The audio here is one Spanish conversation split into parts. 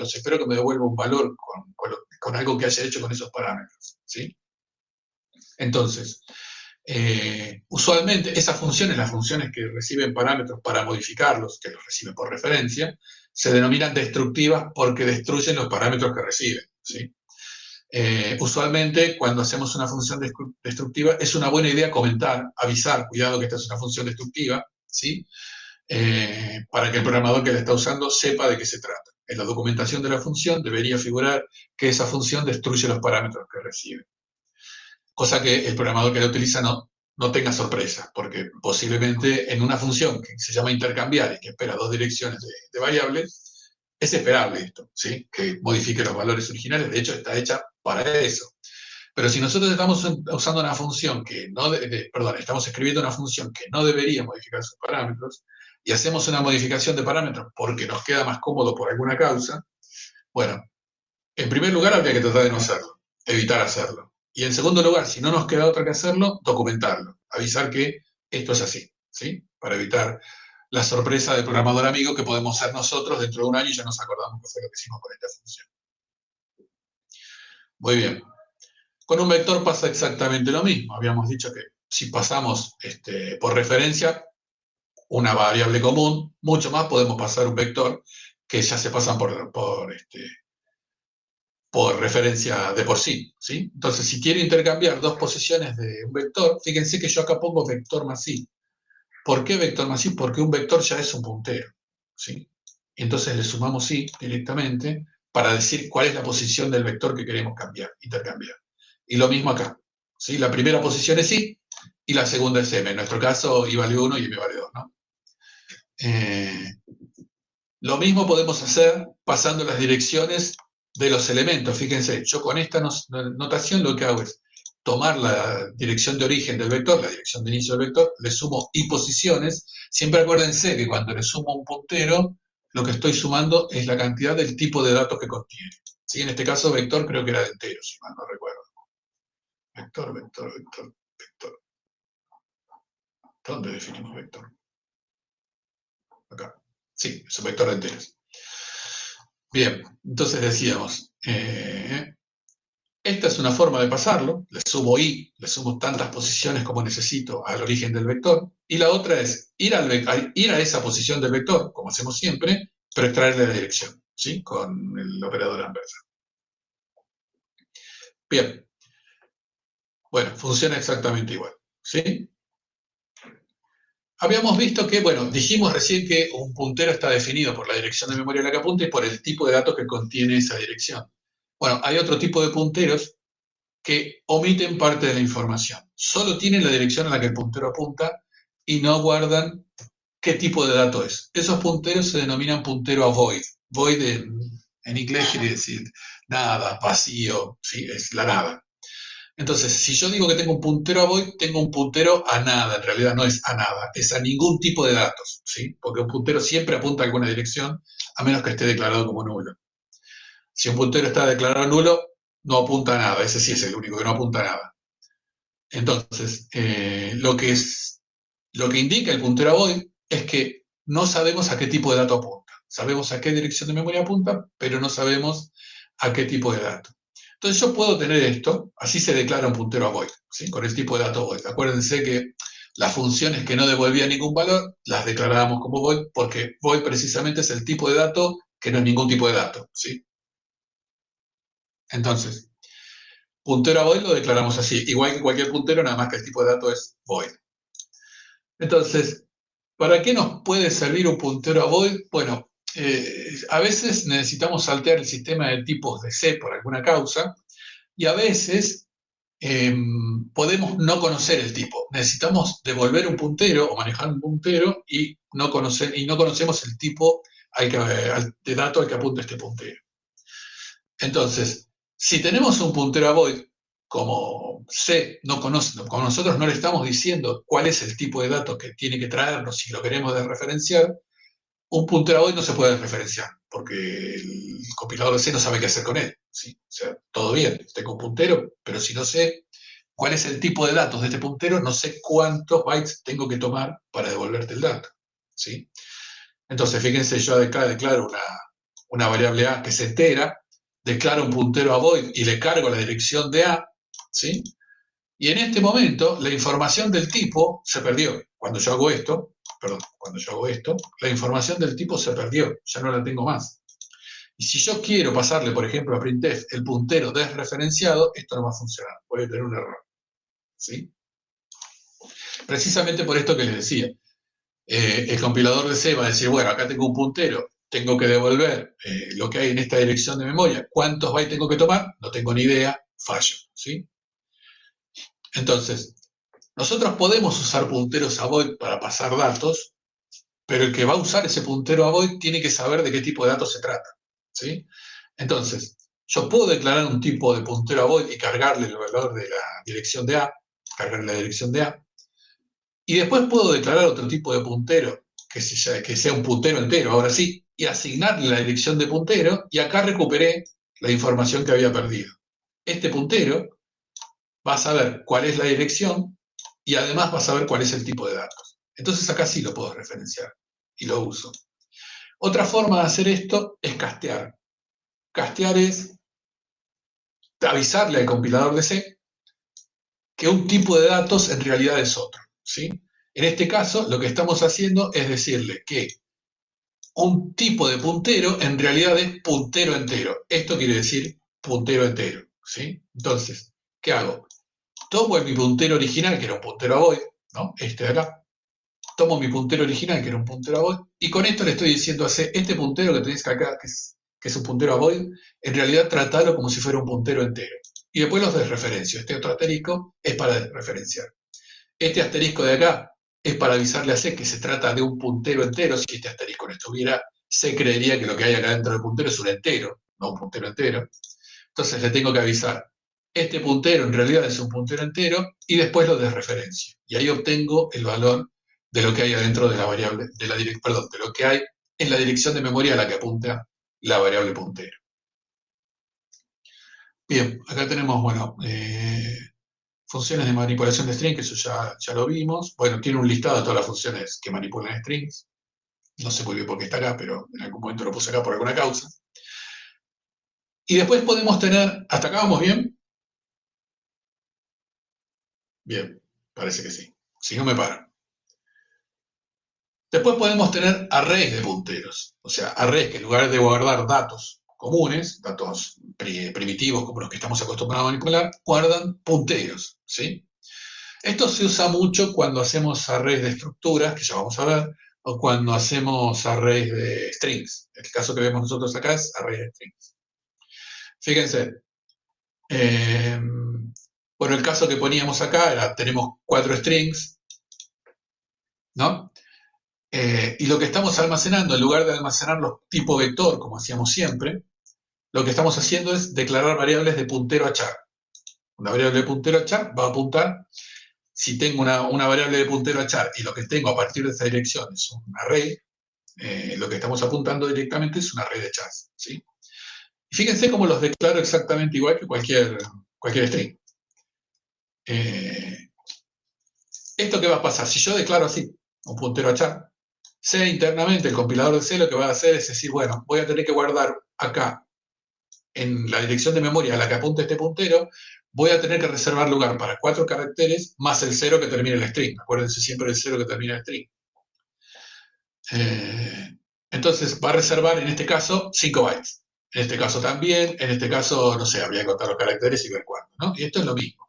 parámetros, espero que me devuelva un valor con algo que haya hecho con esos parámetros, ¿sí? Entonces, usualmente esas funciones, las funciones que reciben parámetros para modificarlos, que los reciben por referencia, se denominan destructivas porque destruyen los parámetros que reciben, ¿sí? Usualmente, cuando hacemos una función destructiva, es una buena idea comentar, avisar, cuidado que esta es una función destructiva, ¿sí? Para que el programador que la está usando sepa de qué se trata. En la documentación de la función debería figurar que esa función destruye los parámetros que recibe. Cosa que el programador que la utiliza no tenga sorpresa, porque posiblemente en una función que se llama intercambiar y que espera dos direcciones de variables, es esperable esto, ¿sí? Que modifique los valores originales, de hecho está hecha para eso. Pero si nosotros estamos usando una función que no, estamos escribiendo una función que no debería modificar sus parámetros y hacemos una modificación de parámetros porque nos queda más cómodo por alguna causa, bueno, en primer lugar habría que tratar de no hacerlo, evitar hacerlo. Y en segundo lugar, si no nos queda otra que hacerlo, documentarlo, avisar que esto es así, ¿sí? Para evitar la sorpresa del programador amigo que podemos ser nosotros dentro de un año y ya nos acordamos qué fue lo que hicimos con esta función. Muy bien. Con un vector pasa exactamente lo mismo. Habíamos dicho que si pasamos por referencia una variable común, mucho más podemos pasar un vector que ya se pasan por referencia de por sí, ¿sí? Entonces, si quiero intercambiar dos posiciones de un vector, fíjense que yo acá pongo vector más i. ¿Por qué vector más i? Porque un vector ya es un puntero, ¿sí? Entonces le sumamos i directamente para decir cuál es la posición del vector que queremos intercambiar. Y lo mismo acá, ¿sí? La primera posición es i y la segunda es m. En nuestro caso, i vale 1 y m vale 2, ¿no? Lo mismo podemos hacer pasando las direcciones de los elementos. Fíjense, yo con esta notación lo que hago es tomar la dirección de origen del vector, la dirección de inicio del vector, le sumo i posiciones. Siempre acuérdense que cuando le sumo un puntero, lo que estoy sumando es la cantidad del tipo de datos que contiene. ¿Sí? En este caso, vector creo que era de entero, si mal no recuerdo. Vector, vector, vector, vector. ¿Dónde definimos vector? Acá. Sí, es un vector de enteros. Bien, entonces decíamos, esta es una forma de pasarlo, le sumo i, le sumo tantas posiciones como necesito al origen del vector, y la otra es ir a esa posición del vector, como hacemos siempre, pero extraerle la dirección, ¿sí? Con el operador ANVERSA. Bien, bueno, funciona exactamente igual, ¿sí? Habíamos visto que, bueno, dijimos recién que un puntero está definido por la dirección de memoria a la que apunta y por el tipo de datos que contiene esa dirección. Bueno, hay otro tipo de punteros que omiten parte de la información. Solo tienen la dirección a la que el puntero apunta y no guardan qué tipo de dato es. Esos punteros se denominan puntero a void. Void en inglés quiere decir nada, vacío, ¿sí? Es la nada. Entonces, si yo digo que tengo un puntero a void, tengo un puntero a nada. En realidad no es a nada, es a ningún tipo de datos, ¿sí? Porque un puntero siempre apunta a alguna dirección, a menos que esté declarado como nulo. Si un puntero está declarado nulo, no apunta a nada. Ese sí es el único que no apunta a nada. Entonces, lo que indica el puntero a void es que no sabemos a qué tipo de dato apunta. Sabemos a qué dirección de memoria apunta, pero no sabemos a qué tipo de dato. Entonces yo puedo tener esto, así se declara un puntero a void, ¿sí? Con el tipo de dato void. Acuérdense que las funciones que no devolvían ningún valor las declarábamos como void, porque void precisamente es el tipo de dato que no es ningún tipo de dato, ¿sí? Entonces, puntero a void lo declaramos así, igual que cualquier puntero, nada más que el tipo de dato es void. Entonces, ¿para qué nos puede servir un puntero a void? Bueno, a veces necesitamos saltear el sistema de tipos de C por alguna causa y a veces podemos no conocer el tipo. Necesitamos devolver un puntero o manejar un puntero y no conocemos el tipo de dato al que apunta este puntero. Entonces, si tenemos un puntero a void, como C no conoce, como nosotros no le estamos diciendo cuál es el tipo de datos que tiene que traernos si lo queremos referenciar, un puntero a void no se puede referenciar, porque el compilador de C no sabe qué hacer con él, ¿sí? O sea, todo bien, tengo un puntero, pero si no sé cuál es el tipo de datos de este puntero, no sé cuántos bytes tengo que tomar para devolverte el dato, ¿sí? Entonces, fíjense, yo acá declaro una variable A que es entera, declaro un puntero a void y le cargo la dirección de A, ¿sí? Y en este momento la información del tipo se perdió. Cuando yo hago esto, la información del tipo se perdió, ya no la tengo más. Y si yo quiero pasarle, por ejemplo, a printf el puntero desreferenciado, esto no va a funcionar, voy a tener un error, ¿sí? Precisamente por esto que les decía. El compilador de C va a decir, bueno, acá tengo un puntero, tengo que devolver lo que hay en esta dirección de memoria. ¿Cuántos bytes tengo que tomar? No tengo ni idea, fallo, ¿sí? Entonces, nosotros podemos usar punteros a void para pasar datos, pero el que va a usar ese puntero a void tiene que saber de qué tipo de datos se trata, ¿sí? Entonces, yo puedo declarar un tipo de puntero a void y cargarle el valor de la dirección de A, cargarle la dirección de A, y después puedo declarar otro tipo de puntero, que sea un puntero entero, ahora sí, y asignarle la dirección de puntero, y acá recuperé la información que había perdido. Este puntero va a saber cuál es la dirección y además va a saber cuál es el tipo de datos. Entonces acá sí lo puedo referenciar y lo uso. Otra forma de hacer esto es castear. Castear es avisarle al compilador de C que un tipo de datos en realidad es otro, ¿sí? En este caso, lo que estamos haciendo es decirle que un tipo de puntero en realidad es puntero entero. Esto quiere decir puntero entero, ¿sí? Entonces, ¿qué hago? Tomo mi puntero original, que era un puntero a void, ¿no? Este de acá. Tomo mi puntero original, que era un puntero a void, y con esto le estoy diciendo a C, este puntero que tenés acá, que es un puntero a void, en realidad tratalo como si fuera un puntero entero. Y después los desreferencio. Este otro asterisco es para desreferenciar. Este asterisco de acá es para avisarle a C que se trata de un puntero entero. Si este asterisco no estuviera, C creería que lo que hay acá dentro del puntero es un entero, no un puntero entero. Entonces le tengo que avisar. Este puntero en realidad es un puntero entero y después lo desreferencio. Y ahí obtengo el valor de lo que hay adentro de la variable, de lo que hay en la dirección de memoria a la que apunta la variable puntero. Bien, acá tenemos, bueno, funciones de manipulación de string, que eso ya lo vimos. Bueno, tiene un listado de todas las funciones que manipulan strings. No sé muy bien por qué está acá, pero en algún momento lo puse acá por alguna causa. Y después podemos tener, ¿hasta acá vamos bien? Bien, parece que sí. Si no me paro. Después podemos tener arrays de punteros. O sea, arrays que en lugar de guardar datos comunes, datos primitivos como los que estamos acostumbrados a manipular, guardan punteros, ¿sí? Esto se usa mucho cuando hacemos arrays de estructuras, que ya vamos a ver, o cuando hacemos arrays de strings. El caso que vemos nosotros acá es array de strings. Fíjense, bueno, el caso que poníamos acá era, tenemos 4 strings, ¿no? Y lo que estamos almacenando, en lugar de almacenarlos tipo vector, como hacíamos siempre, lo que estamos haciendo es declarar variables de puntero a char. Una variable de puntero a char va a apuntar, si tengo una variable de puntero a char y lo que tengo a partir de esa dirección es un array, lo que estamos apuntando directamente es un array de chars, ¿sí? Y fíjense cómo los declaro exactamente igual que cualquier string. ¿Esto qué va a pasar? Si yo declaro así, un puntero a char, C internamente, el compilador de C lo que va a hacer es decir, bueno, voy a tener que guardar acá, en la dirección de memoria a la que apunte este puntero, voy a tener que reservar lugar para 4 caracteres más el 0 que termine el string. Acuérdense siempre del 0 que termina el string. Entonces va a reservar en este caso 5 bytes. En este caso también, en este caso, no sé, habría que contar los caracteres y ver cuánto, ¿no? Y esto es lo mismo.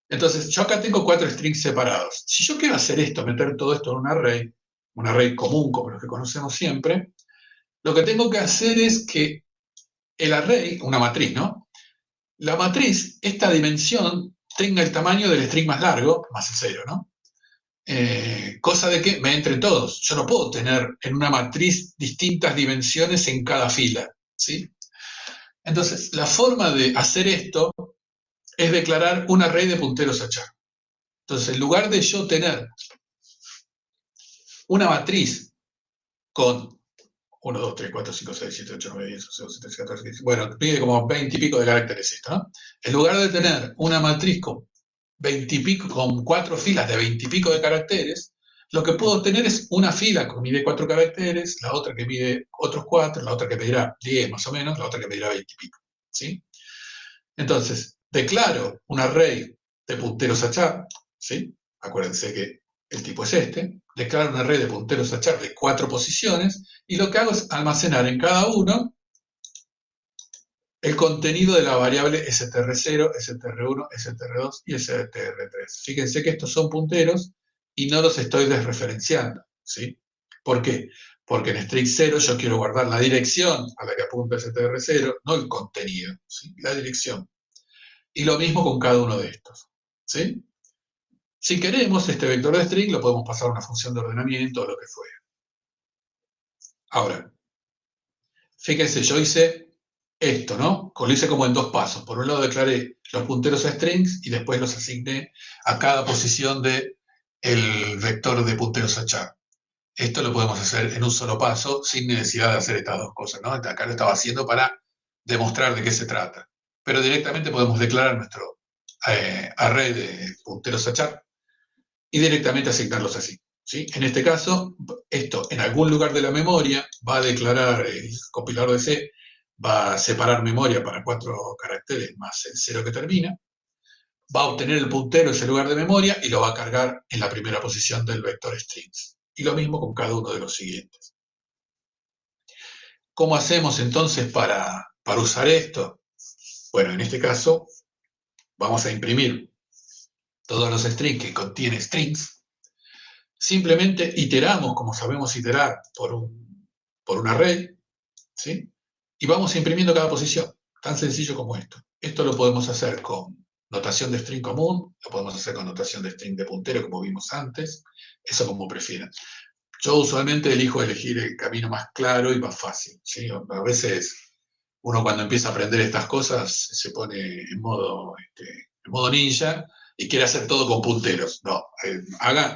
Entonces, yo acá tengo 4 strings separados. Si yo quiero hacer esto, meter todo esto en un array común como los que conocemos siempre, lo que tengo que hacer es que el array, una matriz, ¿no? La matriz, esta dimensión, tenga el tamaño del string más largo, más el 0, ¿no? Cosa de que me entren todos. Yo no puedo tener en una matriz distintas dimensiones en cada fila, ¿sí? Entonces, la forma de hacer esto es declarar un array de punteros a char. Entonces, en lugar de yo tener una matriz con 1, 2, 3, 4, 5, 6, 7, 8, 9, 10, 11, 12, 13, 14, 15, bueno, pide como 20 y pico de caracteres esto, ¿no? En lugar de tener una matriz con 20 y pico, con 4 filas de 20 y pico de caracteres, lo que puedo tener es una fila que mide 4 caracteres, la otra que mide otros 4, la otra que medirá 10 más o menos, la otra que medirá 20 y pico. ¿Sí? Entonces, declaro un array de punteros a char, ¿sí? Acuérdense que el tipo es este. Declaro un array de punteros a char de 4 posiciones y lo que hago es almacenar en cada uno el contenido de la variable str0, str1, str2 y str3. Fíjense que estos son punteros y no los estoy desreferenciando, ¿sí? ¿Por qué? Porque en string 0 yo quiero guardar la dirección a la que apunta str0, no el contenido, ¿sí? La dirección. Y lo mismo con cada uno de estos, ¿sí? Si queremos este vector de string, lo podemos pasar a una función de ordenamiento o lo que fuera. Ahora, fíjense, yo hice esto, ¿no? Lo hice como en dos pasos. Por un lado declaré los punteros a strings y después los asigné a cada posición del vector de punteros a char. Esto lo podemos hacer en un solo paso sin necesidad de hacer estas dos cosas, ¿no? Acá lo estaba haciendo para demostrar de qué se trata. Pero directamente podemos declarar nuestro array de punteros a char y directamente asignarlos así. ¿Sí? En este caso, esto en algún lugar de la memoria va a declarar el compilador de C, va a separar memoria para 4 caracteres más el 0 que termina, va a obtener el puntero en ese lugar de memoria y lo va a cargar en la primera posición del vector strings. Y lo mismo con cada uno de los siguientes. ¿Cómo hacemos entonces para usar esto? Bueno, en este caso vamos a imprimir todos los strings que contiene strings. Simplemente iteramos, como sabemos iterar, por un array, ¿sí? Y vamos imprimiendo cada posición, tan sencillo como esto. Esto lo podemos hacer con notación de string común, lo podemos hacer con notación de string de puntero, como vimos antes, eso como prefieran. Yo usualmente elijo elegir el camino más claro y más fácil, ¿sí? A veces uno cuando empieza a aprender estas cosas se pone en modo ninja y quiere hacer todo con punteros. No,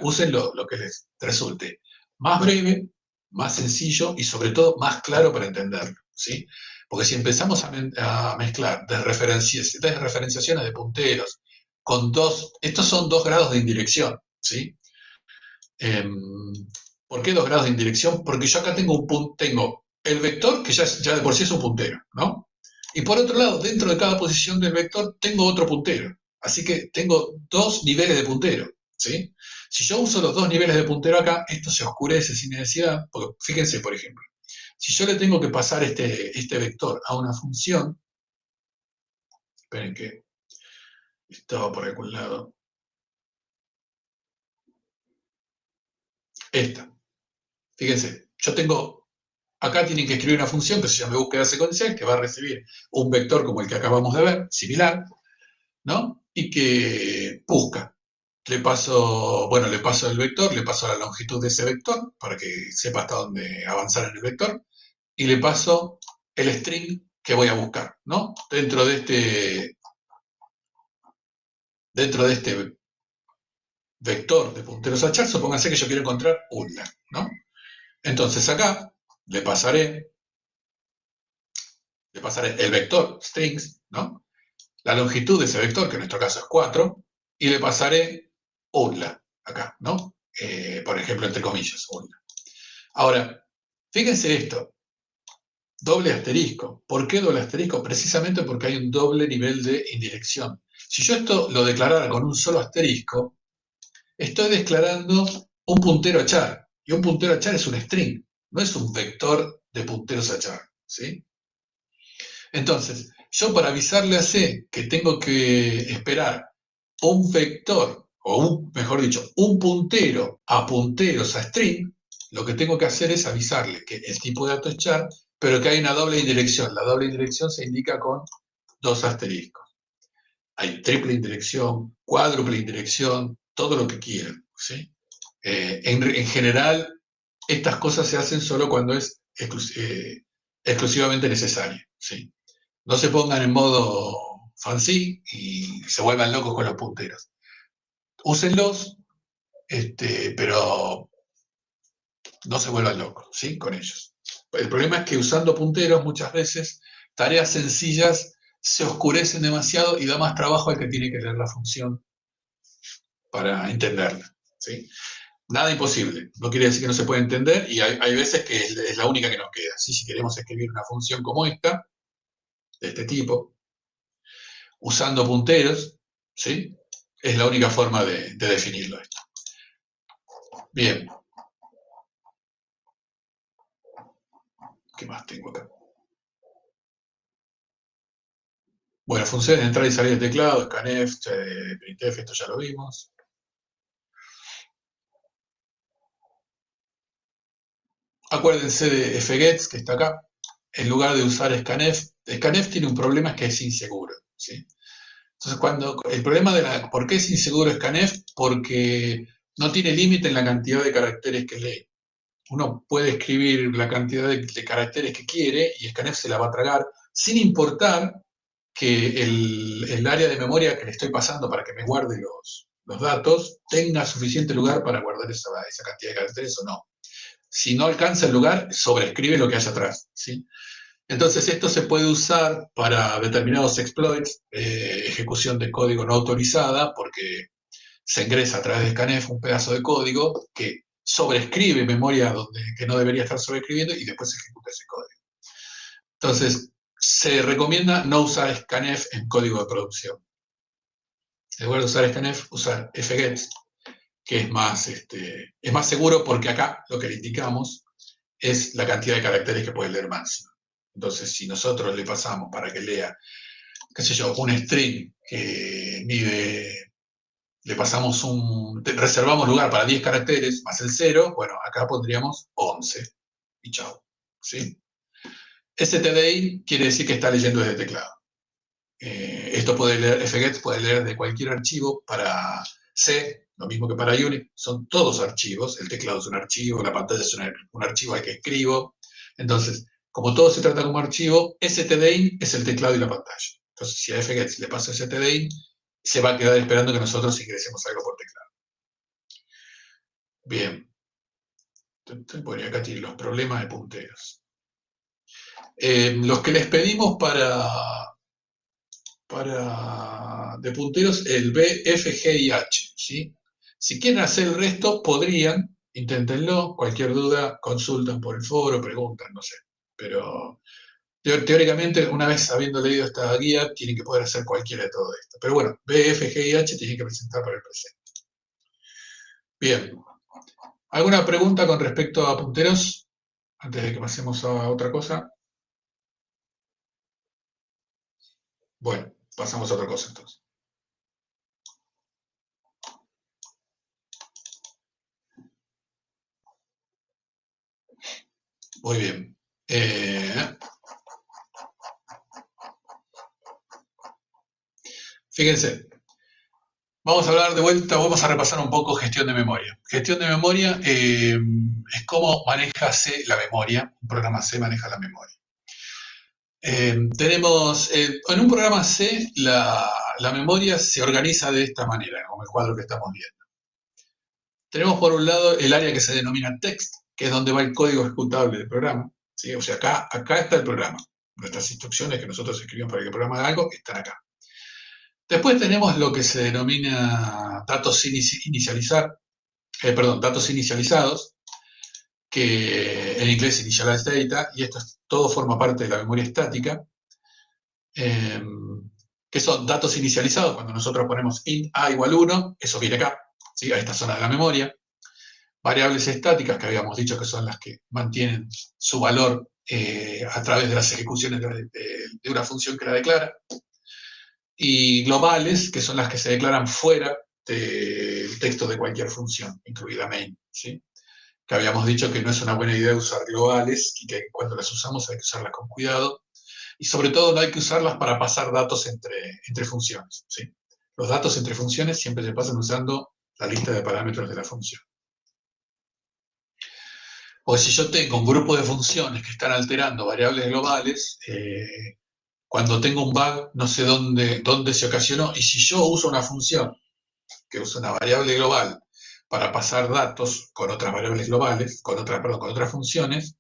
usen lo que les resulte más breve, más sencillo y sobre todo más claro para entenderlo, ¿sí? Porque si empezamos a mezclar desreferenciaciones de punteros con estos son 2 grados de indirección, ¿sí? ¿Por qué 2 grados de indirección? Porque yo acá tengo el vector que ya de por sí es un puntero, ¿no? Y por otro lado, dentro de cada posición del vector tengo otro puntero. Así que tengo 2 niveles de puntero, ¿sí? Si yo uso los 2 niveles de puntero acá, esto se oscurece sin necesidad, porque fíjense, por ejemplo, si yo le tengo que pasar este vector a una función, esperen que estaba por algún lado, esta, fíjense, yo tengo acá tienen que escribir una función que se llama búsqueda secuencial, que va a recibir un vector como el que acabamos de ver, similar, ¿no? Y que busca. Le paso el vector, le paso la longitud de ese vector para que sepa hasta dónde avanzar en el vector, y le paso el string que voy a buscar, ¿no? Dentro de este vector de punteros a char, supónganse que yo quiero encontrar una, ¿no? Entonces acá le pasaré el vector strings, ¿no? La longitud de ese vector, que en nuestro caso es 4, y le pasaré unla, acá, ¿no? Por ejemplo, entre comillas, unla. Ahora, fíjense esto, doble asterisco. ¿Por qué doble asterisco? Precisamente porque hay un doble nivel de indirección. Si yo esto lo declarara con un solo asterisco, estoy declarando un puntero a char, y un puntero a char es un string, no es un vector de punteros a char, ¿sí? Entonces, yo para avisarle a C que tengo que esperar un vector, mejor dicho, un puntero a punteros a string, lo que tengo que hacer es avisarle que el tipo de dato es char, pero que hay una doble indirección. La doble indirección se indica con 2 asteriscos. Hay triple indirección, cuádruple indirección, todo lo que quieran, ¿sí? En general, estas cosas se hacen solo cuando es exclusivamente necesario, ¿sí? No se pongan en modo fancy y se vuelvan locos con los punteros. Úsenlos, pero no se vuelvan locos, ¿sí? Con ellos. El problema es que usando punteros muchas veces tareas sencillas se oscurecen demasiado y da más trabajo al que tiene que leer la función para entenderla, ¿sí? Nada imposible. No quiere decir que no se puede entender y hay veces que es la única que nos queda. ¿Sí? Si queremos escribir una función como esta, de este tipo, usando punteros, ¿sí? Es la única forma de definirlo esto. Bien. ¿Qué más tengo acá? Bueno, funciones de entrada y salida de teclado, scanf, printf, esto ya lo vimos. Acuérdense de fgets, que está acá. En lugar de usar scanf, scanf tiene un problema, es que es inseguro, ¿sí? Entonces, el problema ¿por qué es inseguro scanf? Porque no tiene límite en la cantidad de caracteres que lee. Uno puede escribir la cantidad de caracteres que quiere y scanf se la va a tragar, sin importar que el área de memoria que le estoy pasando para que me guarde los datos tenga suficiente lugar para guardar esa cantidad de caracteres o no. Si no alcanza el lugar, sobreescribe lo que hay atrás, ¿sí? Entonces, esto se puede usar para determinados exploits, ejecución de código no autorizada, porque se ingresa a través de scanf un pedazo de código que sobreescribe memoria que no debería estar sobreescribiendo y después se ejecuta ese código. Entonces, se recomienda no usar scanf en código de producción. En lugar de usar scanf, usar fgets, que es más seguro porque acá lo que le indicamos es la cantidad de caracteres que puede leer máximo. Entonces, si nosotros le pasamos para que lea, qué sé yo, un string que mide, reservamos lugar para 10 caracteres más el 0, bueno, acá pondríamos 11 y chao, ¿sí? stdin quiere decir que está leyendo desde teclado. Esto puede leer, fgets puede leer de cualquier archivo para C, lo mismo que para Unix, son todos archivos, el teclado es un archivo, la pantalla es un archivo al que escribo. Entonces, como todo se trata como archivo, stdin es el teclado y la pantalla. Entonces, si a fgets le paso stdin, se va a quedar esperando que nosotros ingresemos algo por teclado. Bien. Bueno, acá tienen los problemas de punteros. Los que les pedimos de punteros, el B, F, G y H, ¿sí? Si quieren hacer el resto, podrían, inténtenlo, cualquier duda, consultan por el foro, preguntan, no sé. Pero teóricamente, una vez habiendo leído esta guía, tienen que poder hacer cualquiera de todo esto. Pero bueno, B, F, G y H tienen que presentar para el presente. Bien. ¿Alguna pregunta con respecto a punteros? Antes de que pasemos a otra cosa. Bueno, pasamos a otra cosa entonces. Muy bien. Fíjense, vamos a hablar de vuelta, vamos a repasar un poco gestión de memoria. Gestión de memoria es cómo maneja C la memoria, un programa C maneja la memoria. En un programa C la memoria se organiza de esta manera, como el cuadro que estamos viendo. Tenemos por un lado el área que se denomina text, que es donde va el código ejecutable del programa. ¿Sí? O sea, acá está el programa. Nuestras instrucciones que nosotros escribimos para que el programa haga algo están acá. Después tenemos lo que se denomina datos inicializados, que en inglés initialized data, y esto todo forma parte de la memoria estática, que son datos inicializados. Cuando nosotros ponemos int a igual 1, eso viene acá, ¿sí? A esta zona de la memoria. Variables estáticas, que habíamos dicho que son las que mantienen su valor a través de las ejecuciones de una función que la declara. Y globales, que son las que se declaran fuera del texto de cualquier función, incluida main, ¿sí? Que habíamos dicho que no es una buena idea usar globales y que cuando las usamos hay que usarlas con cuidado. Y sobre todo no hay que usarlas para pasar datos entre funciones, ¿sí? Los datos entre funciones siempre se pasan usando la lista de parámetros de la función. O si yo tengo un grupo de funciones que están alterando variables globales, cuando tengo un bug no sé dónde se ocasionó. Y si yo uso una función que usa una variable global para pasar datos con otras variables globales, con otras funciones,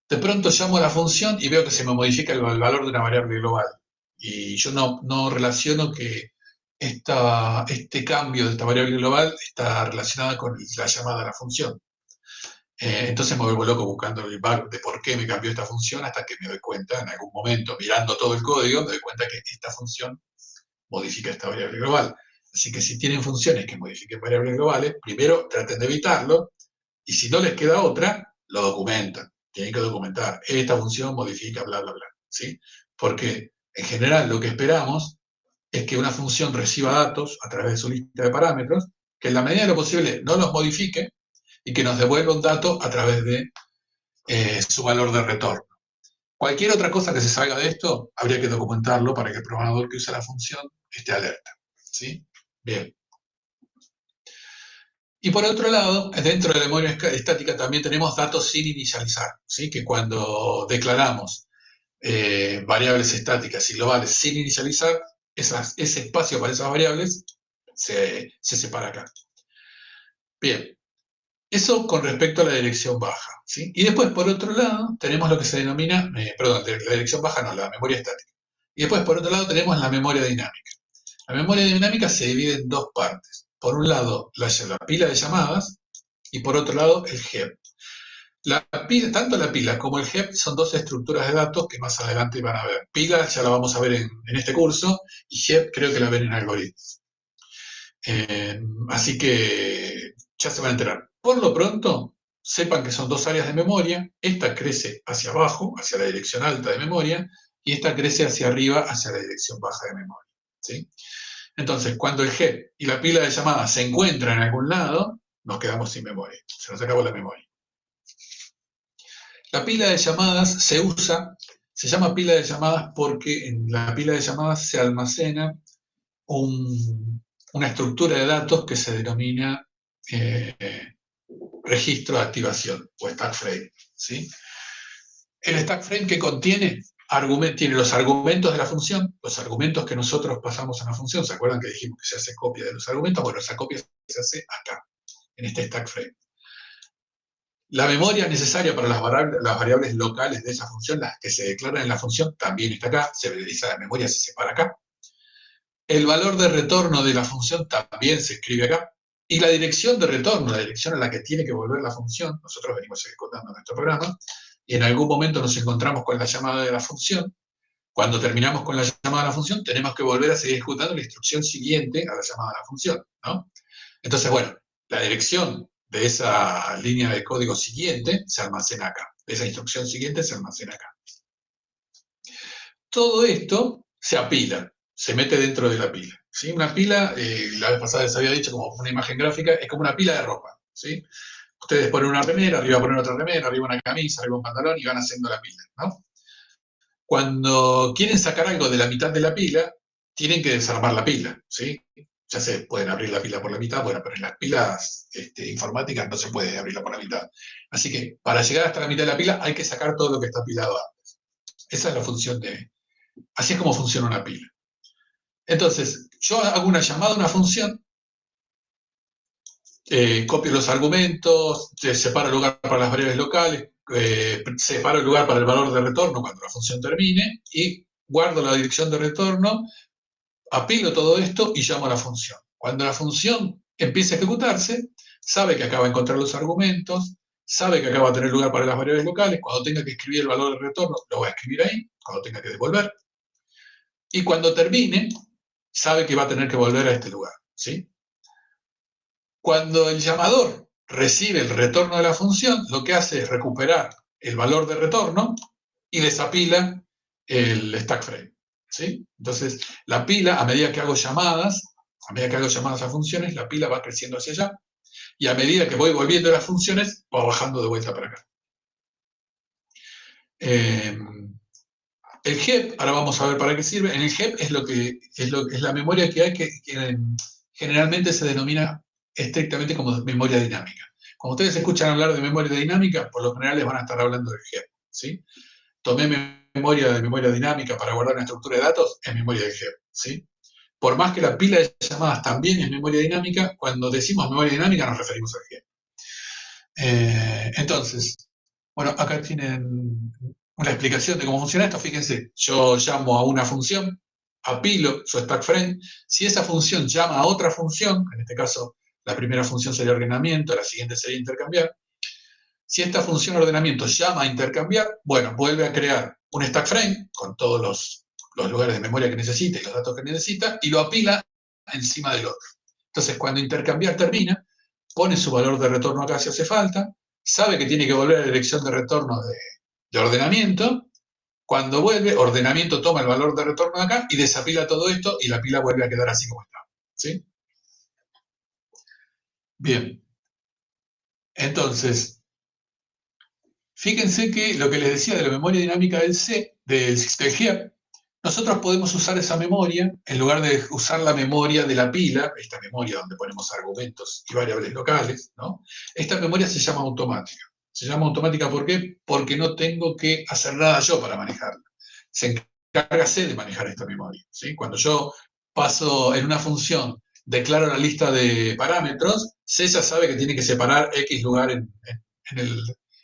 de pronto llamo a la función y veo que se me modifica el valor de una variable global. Y yo no relaciono que este cambio de esta variable global está relacionada con la llamada a la función. Entonces me vuelvo loco buscando el bug de por qué me cambió esta función hasta que me doy cuenta, en algún momento, mirando todo el código, me doy cuenta que esta función modifica esta variable global. Así que si tienen funciones que modifiquen variables globales, primero traten de evitarlo, y si no les queda otra, lo documentan. Tienen que documentar. Esta función modifica, bla, bla, bla. ¿Sí? Porque en general lo que esperamos es que una función reciba datos a través de su lista de parámetros, que en la medida de lo posible no los modifique y que nos devuelva un dato a través de su valor de retorno. Cualquier otra cosa que se salga de esto, habría que documentarlo para que el programador que usa la función esté alerta. ¿Sí? Bien. Y por otro lado, dentro de la memoria estática también tenemos datos sin inicializar, ¿sí? Que cuando declaramos variables estáticas y globales sin inicializar, ese espacio para esas variables se separa acá. Bien, eso con respecto a la dirección baja, ¿sí? Y después, por otro lado, tenemos lo que se denomina, perdón, la dirección baja no, la memoria estática. Y después, por otro lado, tenemos la memoria dinámica. La memoria dinámica se divide en dos partes. Por un lado, la pila de llamadas y por otro lado, el heap. Tanto la pila como el heap son dos estructuras de datos que más adelante van a ver. Pila ya la vamos a ver en este curso y heap creo que la ven en algoritmos. Así que ya se van a enterar. Por lo pronto, sepan que son dos áreas de memoria. Esta crece hacia abajo, hacia la dirección alta de memoria, y esta crece hacia arriba, hacia la dirección baja de memoria. ¿Sí? Entonces, cuando el heap y la pila de llamadas se encuentran en algún lado, nos quedamos sin memoria. Se nos acabó la memoria. La pila de llamadas se llama pila de llamadas porque en la pila de llamadas se almacena una estructura de datos que se denomina registro de activación o stack frame. ¿Sí? El stack frame que tiene los argumentos de la función, los argumentos que nosotros pasamos a la función. ¿Se acuerdan que dijimos que se hace copia de los argumentos? Bueno, esa copia se hace acá, en este stack frame. La memoria necesaria para las variables locales de esa función, las que se declaran en la función, también está acá. Esa memoria se separa acá. El valor de retorno de la función también se escribe acá. Y la dirección de retorno, la dirección a la que tiene que volver la función, nosotros venimos ejecutando nuestro programa, y en algún momento nos encontramos con la llamada de la función. Cuando terminamos con la llamada de la función, tenemos que volver a seguir ejecutando la instrucción siguiente a la llamada de la función, ¿no? Entonces, bueno, la dirección de esa línea de código siguiente se almacena acá. Esa instrucción siguiente se almacena acá. Todo esto se apila, se mete dentro de la pila. ¿Sí? Una pila, la vez pasada les había dicho como una imagen gráfica, es como una pila de ropa. ¿Sí? Ustedes ponen una remera, arriba ponen otra remera, arriba una camisa, arriba un pantalón y van haciendo la pila, ¿no? Cuando quieren sacar algo de la mitad de la pila, tienen que desarmar la pila, ¿sí? Ya se pueden abrir la pila por la mitad, bueno, pero en las pilas informáticas no se puede abrirla por la mitad. Así que para llegar hasta la mitad de la pila hay que sacar todo lo que está apilado antes. Esa es la función así es como funciona una pila. Entonces, yo hago una llamada a una función, copio los argumentos, separo el lugar para las variables locales, separo el lugar para el valor de retorno cuando la función termine y guardo la dirección de retorno, apilo todo esto y llamo a la función. Cuando la función empiece a ejecutarse, sabe que acá va a encontrar los argumentos, sabe que acá va a tener lugar para las variables locales, cuando tenga que escribir el valor de retorno, lo va a escribir ahí, cuando tenga que devolver. Y cuando termine, sabe que va a tener que volver a este lugar, ¿sí? Cuando el llamador recibe el retorno de la función, lo que hace es recuperar el valor de retorno y desapila el stack frame, ¿sí? Entonces, la pila, a medida que hago llamadas a funciones, la pila va creciendo hacia allá, y a medida que voy volviendo a las funciones, va bajando de vuelta para acá. El heap, ahora vamos a ver para qué sirve. En el heap es la memoria que hay que generalmente se denomina estrictamente como memoria dinámica. Cuando ustedes escuchan hablar de memoria dinámica, por lo general les van a estar hablando del heap, ¿sí? Tomé memoria de memoria dinámica para guardar una estructura de datos, es memoria del heap, ¿sí? Por más que la pila de llamadas también es memoria dinámica, cuando decimos memoria dinámica nos referimos al heap. Entonces, bueno, acá tienen una explicación de cómo funciona esto. Fíjense, yo llamo a una función, apilo su stack frame. Si esa función llama a otra función, en este caso la primera función sería ordenamiento, la siguiente sería intercambiar. Si esta función ordenamiento llama a intercambiar, bueno, vuelve a crear un stack frame con todos los lugares de memoria que necesita y los datos que necesita y lo apila encima del otro. Entonces, cuando intercambiar termina, pone su valor de retorno acá si hace falta, sabe que tiene que volver a la dirección de retorno de ordenamiento. Cuando vuelve, ordenamiento toma el valor de retorno de acá y desapila todo esto y la pila vuelve a quedar así como está. ¿Sí? Bien. Entonces, fíjense que lo que les decía de la memoria dinámica del C, del heap, nosotros podemos usar esa memoria en lugar de usar la memoria de la pila, esta memoria donde ponemos argumentos y variables locales, ¿no? Esta memoria se llama automática. Se llama automática ¿por qué? Porque no tengo que hacer nada yo para manejarla. Se encarga C de manejar esta memoria. ¿Sí? Cuando yo paso en una función, declaro la lista de parámetros, C ya sabe que tiene que separar X lugar en el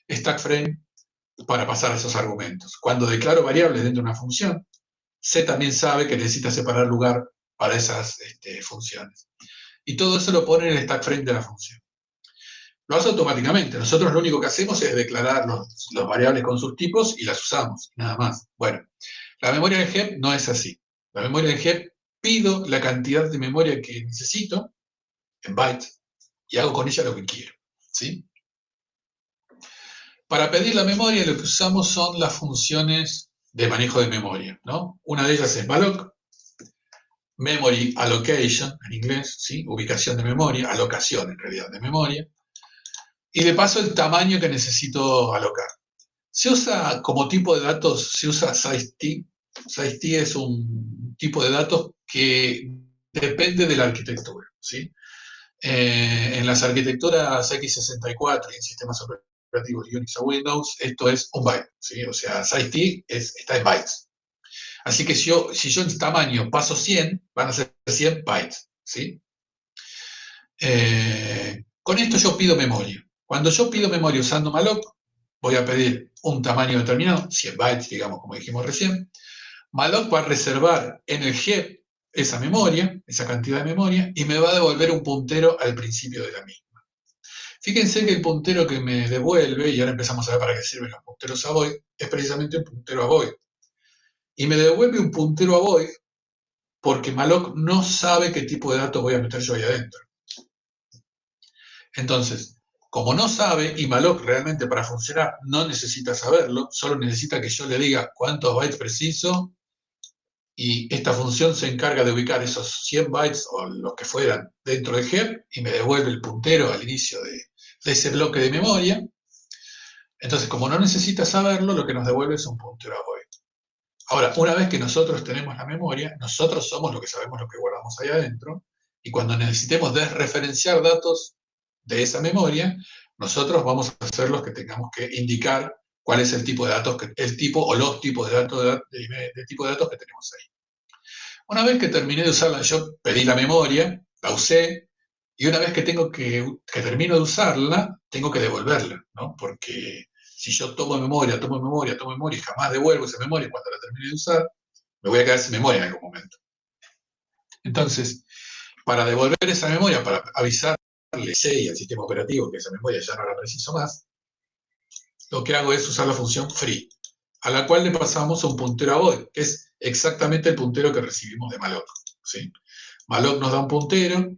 stack frame para pasar esos argumentos. Cuando declaro variables dentro de una función, C también sabe que necesita separar lugar para esas funciones. Y todo eso lo pone en el stack frame de la función. Lo hace automáticamente. Nosotros lo único que hacemos es declarar los variables con sus tipos y las usamos, nada más. Bueno, la memoria de heap no es así. La memoria de heap pido la cantidad de memoria que necesito en bytes y hago con ella lo que quiero. ¿Sí? Para pedir la memoria lo que usamos son las funciones de manejo de memoria, ¿no? Una de ellas es malloc, memory allocation, en inglés, ¿sí? Ubicación de memoria, alocación en realidad de memoria, y de paso el tamaño que necesito alocar. Se usa como tipo de datos, se usa size-t. Size-t es un tipo de datos que depende de la arquitectura, ¿sí? En las arquitecturas x64 y en sistemas operativos Unix o Windows, esto es un byte, ¿sí? O sea, size-t está en bytes. Así que si yo en tamaño paso 100, van a ser 100 bytes, ¿sí? Con esto yo pido memoria. Cuando yo pido memoria usando malloc, voy a pedir un tamaño determinado, 100 bytes, digamos, como dijimos recién. Malloc va a reservar en el heap esa memoria, esa cantidad de memoria, y me va a devolver un puntero al principio de la misma. Fíjense que el puntero que me devuelve, y ahora empezamos a ver para qué sirven los punteros a void, es precisamente un puntero a void. Y me devuelve un puntero a void porque malloc no sabe qué tipo de datos voy a meter yo ahí adentro. Entonces, como no sabe, y malloc realmente para funcionar no necesita saberlo, solo necesita que yo le diga cuántos bytes preciso, y esta función se encarga de ubicar esos 100 bytes o los que fueran dentro del heap y me devuelve el puntero al inicio de ese bloque de memoria. Entonces, como no necesita saberlo, lo que nos devuelve es un puntero a void. Ahora, una vez que nosotros tenemos la memoria, nosotros somos los que sabemos lo que guardamos ahí adentro, y cuando necesitemos desreferenciar datos de esa memoria, nosotros vamos a ser los que tengamos que indicar cuál es el tipo de datos, el tipo o los tipos de datos de tipo de datos que tenemos ahí. Una vez que terminé de usarla, yo pedí la memoria, la usé, y una vez que termino de usarla, tengo que devolverla, ¿no? Porque si yo tomo memoria y jamás devuelvo esa memoria cuando la termine de usar, me voy a quedar sin memoria en algún momento. Entonces, para devolver esa memoria, para avisarle al sistema operativo que esa memoria ya no la preciso más, lo que hago es usar la función free, a la cual le pasamos un puntero a void, que es exactamente el puntero que recibimos de malloc, ¿sí? Malloc nos da un puntero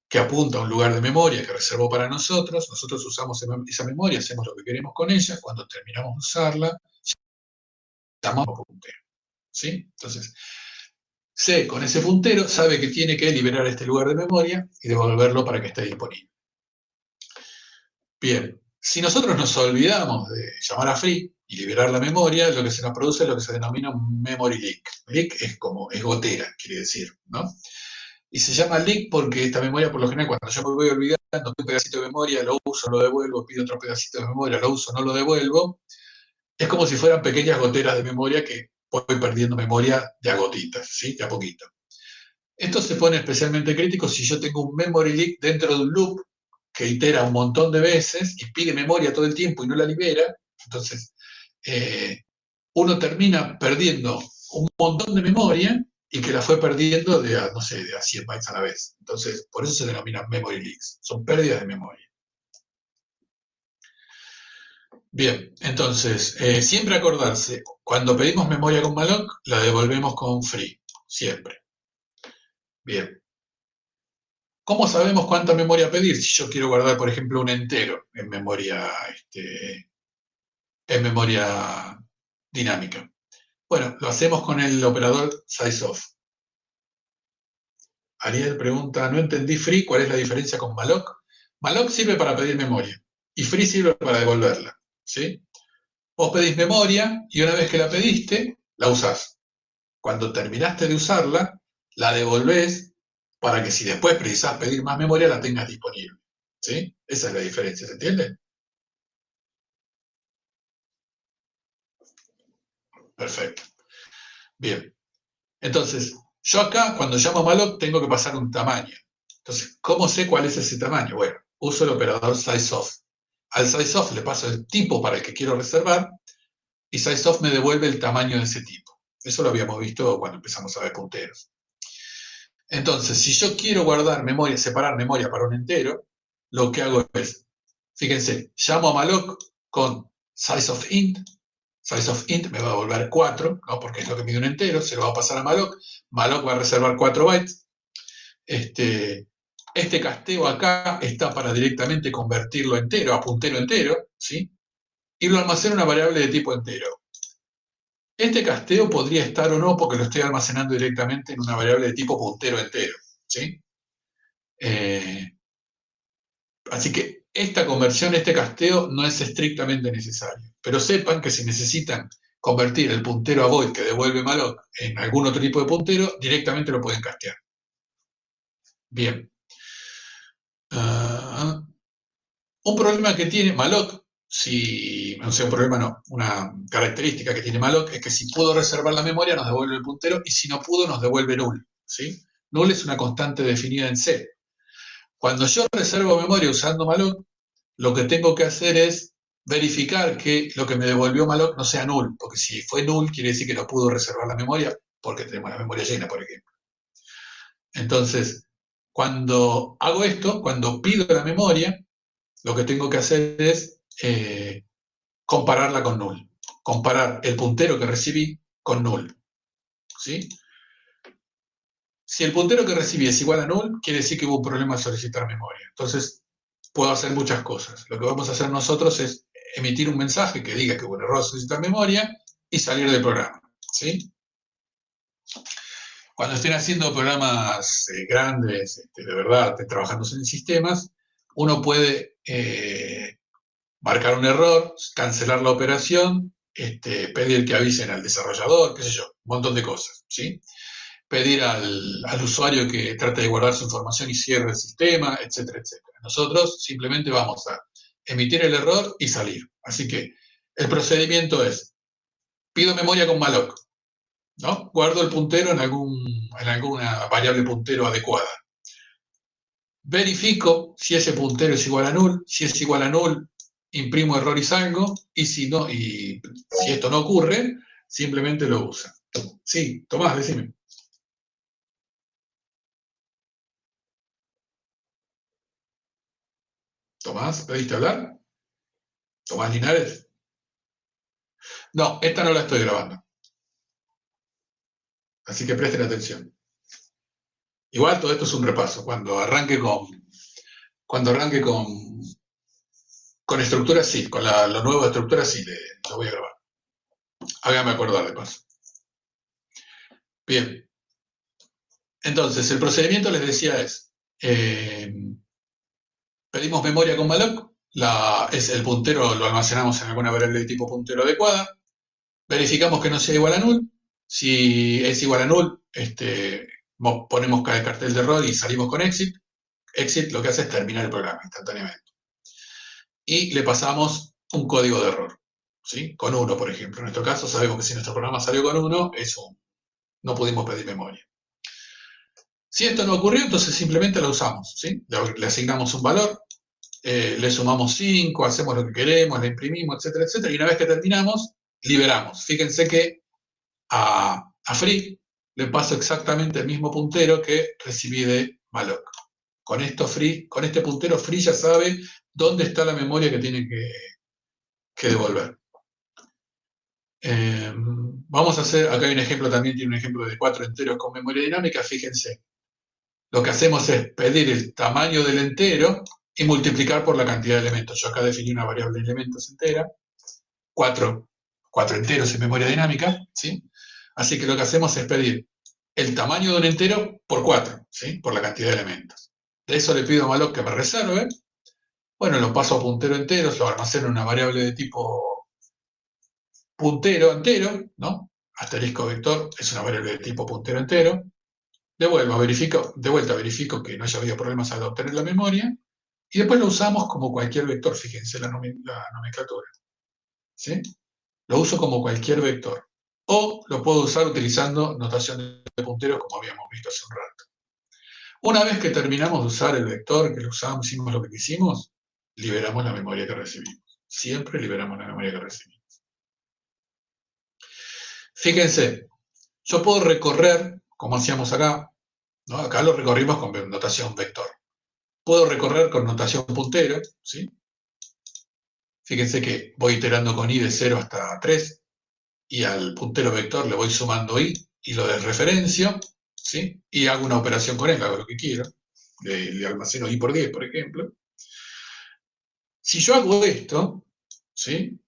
que apunta a un lugar de memoria que reservó para nosotros usamos esa memoria, hacemos lo que queremos con ella, cuando terminamos de usarla, llamamos puntero, ¿sí? Entonces, C con ese puntero sabe que tiene que liberar este lugar de memoria y devolverlo para que esté disponible. Bien, si nosotros nos olvidamos de llamar a free y liberar la memoria, lo que se nos produce es lo que se denomina un memory leak. Leak es gotera, quiere decir, ¿no? Y se llama leak porque esta memoria, por lo general, cuando yo me voy olvidando, un pedacito de memoria, lo uso, lo devuelvo, pido otro pedacito de memoria, lo uso, no lo devuelvo, es como si fueran pequeñas goteras de memoria que voy perdiendo memoria de a gotitas, ¿sí? De a poquito. Esto se pone especialmente crítico si yo tengo un memory leak dentro de un loop que itera un montón de veces y pide memoria todo el tiempo y no la libera. Entonces, uno termina perdiendo un montón de memoria y que la fue perdiendo de a, no sé, de a 100 bytes a la vez. Entonces, por eso se denominan memory leaks. Son pérdidas de memoria. Bien, entonces, siempre acordarse, cuando pedimos memoria con malloc, la devolvemos con free, siempre. Bien. ¿Cómo sabemos cuánta memoria pedir? Si yo quiero guardar, por ejemplo, un entero en memoria dinámica. Bueno, lo hacemos con el operador sizeof. Ariel pregunta, no entendí free, ¿cuál es la diferencia con malloc? Malloc sirve para pedir memoria y free sirve para devolverla, ¿sí? Vos pedís memoria y una vez que la pediste, la usás. Cuando terminaste de usarla, la devolvés para que si después precisás pedir más memoria, la tengas disponible, ¿sí? Esa es la diferencia, ¿se entiende? Perfecto. Bien. Entonces, yo acá, cuando llamo a malloc, tengo que pasar un tamaño. Entonces, ¿cómo sé cuál es ese tamaño? Bueno, uso el operador sizeof. Al sizeof le paso el tipo para el que quiero reservar y sizeof me devuelve el tamaño de ese tipo. Eso lo habíamos visto cuando empezamos a ver punteros. Entonces, si yo quiero guardar memoria, separar memoria para un entero, lo que hago es, fíjense, llamo a malloc con sizeOfInt. SizeOfInt me va a devolver 4, ¿no? Porque es lo que mide un entero, se lo va a pasar a malloc. Malloc va a reservar 4 bytes. Este casteo acá está para directamente convertirlo entero a puntero entero, ¿sí? Y lo almacena una variable de tipo entero. Este casteo podría estar o no porque lo estoy almacenando directamente en una variable de tipo puntero entero, ¿sí? Así que esta conversión, este casteo, no es estrictamente necesario. Pero sepan que si necesitan convertir el puntero a void que devuelve malloc en algún otro tipo de puntero, directamente lo pueden castear. Bien. Uh, un problema que tiene malloc, si no sé, un problema no, una característica que tiene malloc es que si pudo reservar la memoria nos devuelve el puntero y si no pudo nos devuelve null, ¿sí? Null es una constante definida en C. Cuando yo reservo memoria usando malloc, lo que tengo que hacer es verificar que lo que me devolvió malloc no sea null, porque si fue null quiere decir que no pudo reservar la memoria porque tenemos la memoria llena, por ejemplo. Entonces, cuando hago esto, cuando pido la memoria, lo que tengo que hacer es compararla con null. Comparar el puntero que recibí con null. ¿Sí? Si el puntero que recibí es igual a null, quiere decir que hubo un problema al solicitar memoria. Entonces, puedo hacer muchas cosas. Lo que vamos a hacer nosotros es emitir un mensaje que diga que hubo un error al solicitar memoria y salir del programa. ¿Sí? Cuando estén haciendo programas grandes, de verdad, trabajando en sistemas, uno puede marcar un error, cancelar la operación, pedir que avisen al desarrollador, qué sé yo, un montón de cosas, ¿sí? Pedir al usuario que trate de guardar su información y cierre el sistema, etcétera, etcétera. Nosotros simplemente vamos a emitir el error y salir. Así que el procedimiento es, pido memoria con malloc, ¿no? Guardo el puntero en alguna variable puntero adecuada. Verifico si ese puntero es igual a null. Si es igual a null, imprimo error y salgo. Y si no, y si esto no ocurre, simplemente lo usa. Sí, Tomás, decime. Tomás, ¿pediste hablar? Tomás Linares. No, esta no la estoy grabando. Así que presten atención. Igual todo esto es un repaso. Cuando arranque con estructuras, sí. Con lo nuevo de estructuras, sí, lo voy a grabar. Hágame acordar de paso. Bien. Entonces, el procedimiento les decía es, pedimos memoria con malloc, es el puntero lo almacenamos en alguna variable de tipo puntero adecuada, verificamos que no sea igual a null, si es igual a null, ponemos el cartel de error y salimos con exit. Exit lo que hace es terminar el programa instantáneamente. Y le pasamos un código de error, ¿sí? Con 1, por ejemplo. En nuestro caso sabemos que si nuestro programa salió con 1, no pudimos pedir memoria. Si esto no ocurrió, entonces simplemente la usamos, ¿sí? Le asignamos un valor, le sumamos 5, hacemos lo que queremos, la imprimimos, etcétera, etcétera, y una vez que terminamos, liberamos. Fíjense que a free le paso exactamente el mismo puntero que recibí de malloc. Con este puntero free ya sabe dónde está la memoria que tiene que devolver. Vamos a hacer, acá hay un ejemplo también, tiene un ejemplo de 4 enteros con memoria dinámica, fíjense. Lo que hacemos es pedir el tamaño del entero y multiplicar por la cantidad de elementos. Yo acá definí una variable de elementos entera, 4 enteros en memoria dinámica, ¿sí? Así que lo que hacemos es pedir el tamaño de un entero por 4, ¿sí? Por la cantidad de elementos. De eso le pido a malloc que me reserve. Bueno, lo paso a puntero enteros, lo almaceno en una variable de tipo puntero entero, ¿no? Asterisco vector es una variable de tipo puntero entero. De vuelta verifico que no haya habido problemas al obtener la memoria. Y después lo usamos como cualquier vector, fíjense la nomenclatura. ¿Sí? Lo uso como cualquier vector. O lo puedo usar utilizando notación de punteros como habíamos visto hace un rato. Una vez que terminamos de usar el vector, que lo usamos, hicimos lo que quisimos, liberamos la memoria que recibimos. Siempre liberamos la memoria que recibimos. Fíjense, yo puedo recorrer, como hacíamos acá, ¿no? Acá lo recorrimos con notación vector. Puedo recorrer con notación puntero, ¿sí? Fíjense que voy iterando con i de 0 hasta 3, y al puntero vector le voy sumando i, y lo desreferencio, ¿sí? Y hago una operación con él, hago lo que quiero. Le almaceno i por 10, por ejemplo. Si yo hago esto, ¿sí?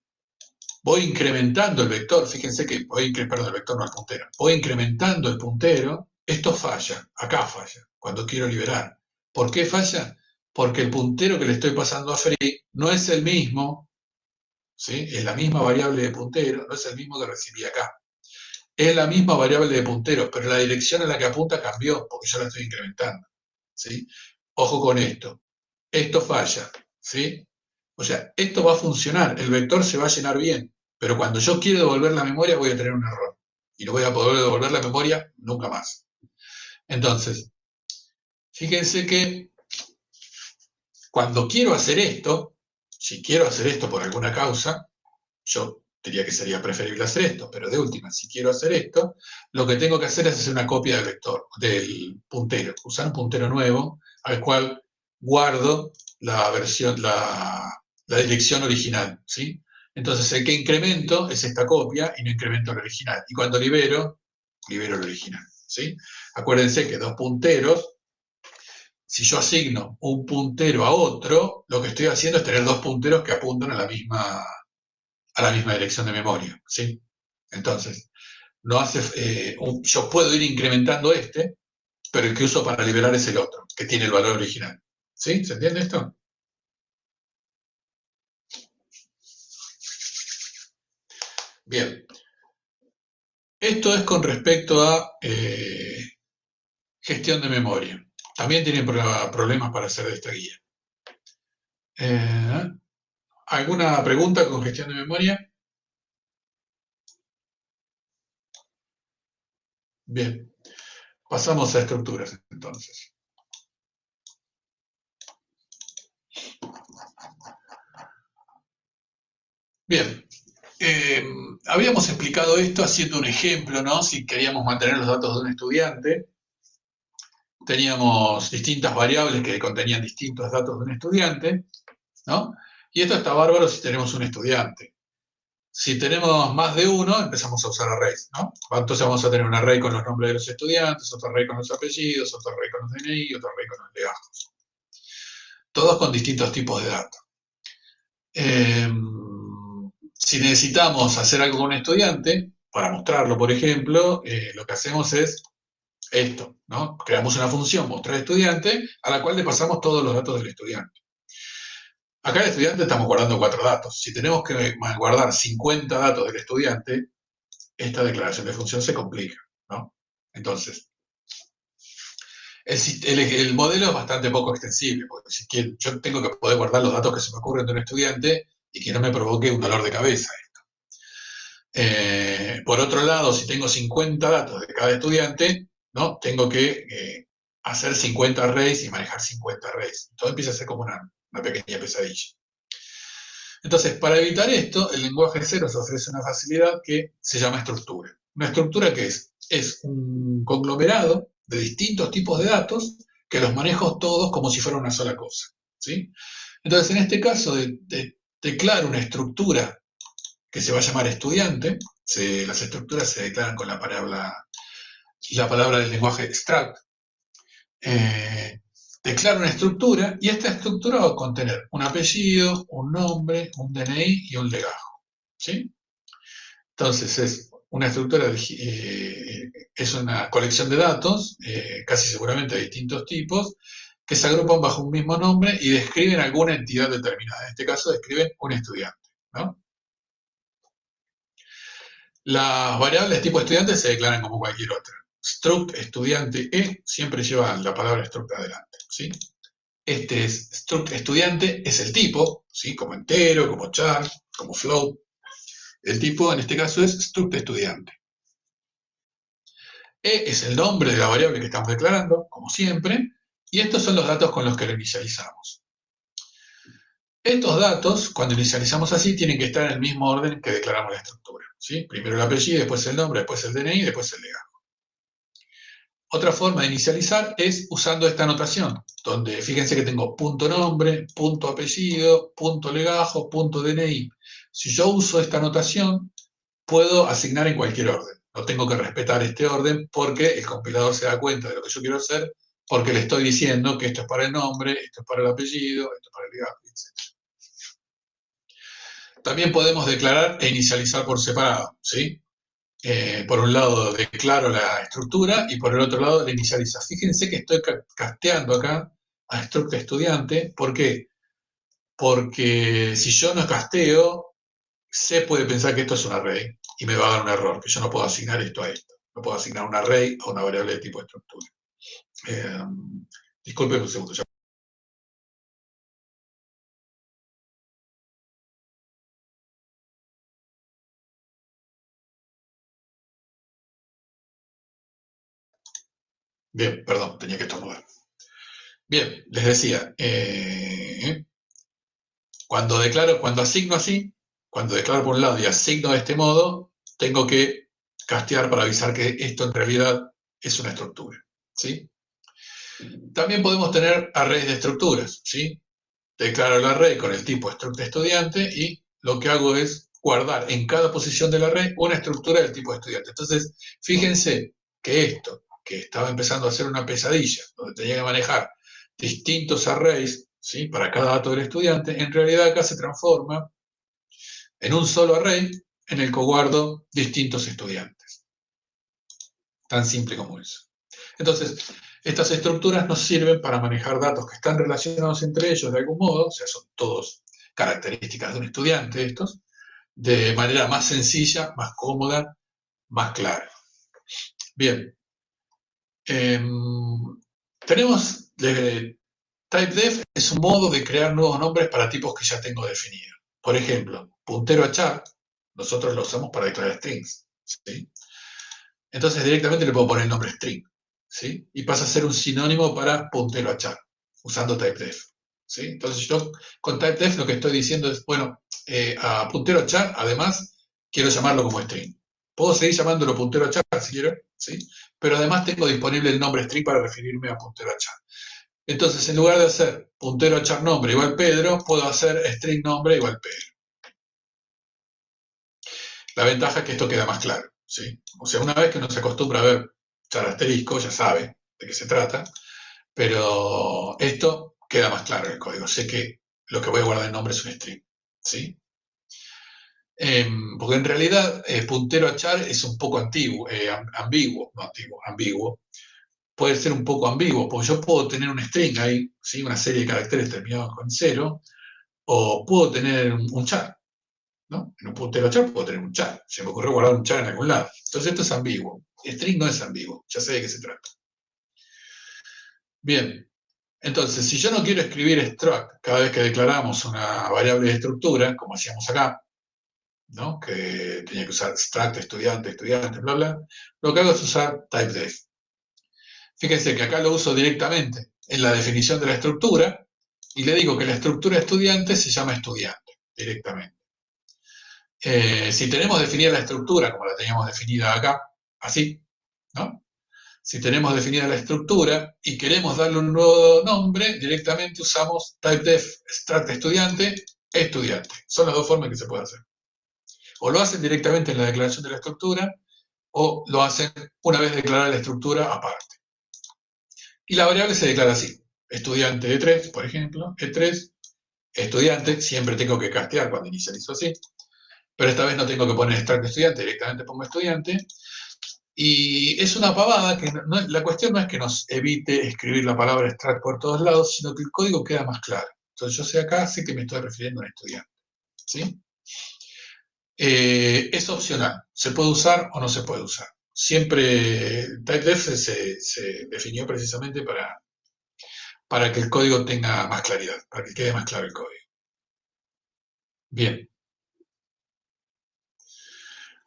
Voy incrementando el vector, fíjense que perdón, el vector no el puntero, voy incrementando el puntero, esto falla, acá falla, cuando quiero liberar. ¿Por qué falla? Porque el puntero que le estoy pasando a free no es el mismo, ¿sí? Es la misma variable de puntero, no es el mismo que recibí acá. Es la misma variable de puntero, pero la dirección a la que apunta cambió, porque yo la estoy incrementando, ¿sí? Ojo con esto, esto falla, ¿sí? O sea, esto va a funcionar, el vector se va a llenar bien, pero cuando yo quiero devolver la memoria voy a tener un error y no voy a poder devolver la memoria nunca más. Entonces, fíjense que cuando quiero hacer esto, si quiero hacer esto por alguna causa, yo diría que sería preferible hacer esto, pero de última, si quiero hacer esto, lo que tengo que hacer es hacer una copia del vector, del puntero, usar un puntero nuevo al cual guardo la versión, la dirección original, ¿sí? Entonces el que incremento es esta copia y no incremento el original. Y cuando libero el original, ¿sí? Acuérdense que dos punteros, si yo asigno un puntero a otro, lo que estoy haciendo es tener dos punteros que apuntan a la misma dirección de memoria, ¿sí? Entonces, no hace, yo puedo ir incrementando este, pero el que uso para liberar es el otro, que tiene el valor original. ¿Sí? ¿Se entiende esto? Bien. Esto es con respecto a gestión de memoria. También tienen problemas para hacer de esta guía. ¿Alguna pregunta con gestión de memoria? Bien. Pasamos a estructuras entonces. Bien. Habíamos explicado esto haciendo un ejemplo, ¿no? Si queríamos mantener los datos de un estudiante, teníamos distintas variables que contenían distintos datos de un estudiante, ¿no? Y esto está bárbaro si tenemos un estudiante. Si tenemos más de uno, empezamos a usar arrays, ¿no? Entonces vamos a tener un array con los nombres de los estudiantes, otro array con los apellidos, otro array con los DNI, otro array con los legajos. Todos con distintos tipos de datos. Si necesitamos hacer algo con un estudiante, para mostrarlo, por ejemplo, lo que hacemos es esto, ¿no? Creamos una función mostrar estudiante a la cual le pasamos todos los datos del estudiante. Acá el estudiante estamos guardando 4 datos. Si tenemos que guardar 50 datos del estudiante, esta declaración de función se complica, ¿no? Entonces, el modelo es bastante poco extensible, porque si quiero, yo tengo que poder guardar los datos que se me ocurren de un estudiante y que no me provoque un dolor de cabeza esto. Por otro lado, si tengo 50 datos de cada estudiante, ¿no? Tengo que hacer 50 arrays y manejar 50 arrays. Todo empieza a ser como una pequeña pesadilla. Entonces, para evitar esto, el lenguaje C nos ofrece una facilidad que se llama estructura. ¿Una estructura qué es? es un conglomerado de distintos tipos de datos que los manejo todos como si fuera una sola cosa, ¿sí? Entonces, en este caso, declaro una estructura que se va a llamar estudiante. Las estructuras se declaran con la palabra del lenguaje struct. Eh, Declaro una estructura y esta estructura va a contener un apellido, un nombre, un DNI y un legajo, ¿sí? Entonces es una estructura, es una colección de datos, casi seguramente de distintos tipos, que se agrupan bajo un mismo nombre y describen alguna entidad determinada. En este caso describen un estudiante, ¿no? Las variables tipo estudiante se declaran como cualquier otra. Struct estudiante e siempre lleva la palabra struct adelante, ¿sí? Este es struct estudiante, es el tipo, ¿sí? Como entero, como char, como float. El tipo en este caso es struct estudiante. E es el nombre de la variable que estamos declarando, como siempre, y estos son los datos con los que lo inicializamos. Estos datos, cuando inicializamos así, tienen que estar en el mismo orden que declaramos la estructura, ¿sí? Primero el apellido, después el nombre, después el DNI, después el legajo. Otra forma de inicializar es usando esta notación, donde fíjense que tengo punto nombre, punto apellido, punto legajo, punto DNI. Si yo uso esta notación, puedo asignar en cualquier orden. No tengo que respetar este orden porque el compilador se da cuenta de lo que yo quiero hacer, porque le estoy diciendo que esto es para el nombre, esto es para el apellido, esto es para el legajo, etc. También podemos declarar e inicializar por separado, ¿sí? Por un lado declaro la estructura y por el otro lado la inicializo. Fíjense que estoy casteando acá a struct estudiante. ¿Por qué? Porque si yo no casteo, C puede pensar que esto es un array y me va a dar un error, que yo no puedo asignar esto a esto. No puedo asignar un array a una variable de tipo estructura. Eh, Disculpen un segundo. Bien, perdón, tenía que estornudar. Bien, les decía, cuando asigno así, cuando declaro por un lado y asigno de este modo, tengo que castear para avisar que esto en realidad es una estructura, ¿sí? También podemos tener arrays de estructuras, ¿sí? Declaro el array con el tipo struct estudiante y lo que hago es guardar en cada posición del array una estructura del tipo estudiante. Entonces, fíjense que esto, que estaba empezando a ser una pesadilla, donde tenía que manejar distintos arrays, ¿sí? Para cada dato del estudiante, en realidad acá se transforma en un solo array en el que guardo distintos estudiantes. Tan simple como eso. Entonces, estas estructuras nos sirven para manejar datos que están relacionados entre ellos de algún modo, o sea, son todos características de un estudiante estos, de manera más sencilla, más cómoda, más clara. Bien. Tenemos typedef es un modo de crear nuevos nombres para tipos que ya tengo definidos. Por ejemplo, puntero a char, nosotros lo usamos para declarar strings, ¿sí? Entonces directamente le puedo poner el nombre string, ¿sí? Y pasa a ser un sinónimo para puntero a char, usando typedef, ¿sí? Entonces yo con typedef lo que estoy diciendo es, bueno, a puntero a char, además, quiero llamarlo como string. Puedo seguir llamándolo puntero a char si quiero, ¿sí? Pero además tengo disponible el nombre string para referirme a puntero a char. Entonces, en lugar de hacer puntero a char nombre igual Pedro, puedo hacer string nombre igual Pedro. La ventaja es que esto queda más claro, ¿sí? O sea, una vez que uno se acostumbra a ver char asterisco, ya sabe de qué se trata, pero esto queda más claro en el código. Sé que lo que voy a guardar en nombre es un string, ¿sí? Porque en realidad puntero a char es un poco antiguo, ambiguo. Puede ser un poco ambiguo, porque yo puedo tener un string ahí, ¿sí? Una serie de caracteres terminados con 0, o puedo tener un char, ¿no? En un puntero char puedo tener un char. Se me ocurrió guardar un char en algún lado. Entonces esto es ambiguo. String no es ambiguo, ya sé de qué se trata. Bien, entonces si yo no quiero escribir struct cada vez que declaramos una variable de estructura, como hacíamos acá, ¿no? Que tenía que usar struct estudiante, estudiante, bla, bla, lo que hago es usar typedef. Fíjense que acá lo uso directamente en la definición de la estructura y le digo que la estructura estudiante se llama estudiante directamente. Si tenemos definida la estructura como la teníamos definida acá, así, ¿no? Si tenemos definida la estructura y queremos darle un nuevo nombre, directamente usamos typedef extract estudiante, estudiante. Son las dos formas que se puede hacer. O lo hacen directamente en la declaración de la estructura, o lo hacen una vez declarada la estructura aparte. Y la variable se declara así. Estudiante E3, por ejemplo, E3, estudiante, siempre tengo que castear cuando inicializo así, pero esta vez no tengo que poner extract estudiante, directamente pongo estudiante. Y es una pavada que la cuestión no es que nos evite escribir la palabra extract por todos lados, sino que el código queda más claro. Entonces yo sé acá, sé que me estoy refiriendo a un estudiante. ¿Sí? Es opcional, se puede usar o no se puede usar. Siempre typedef se definió precisamente para que el código tenga más claridad, para que quede más claro el código. Bien.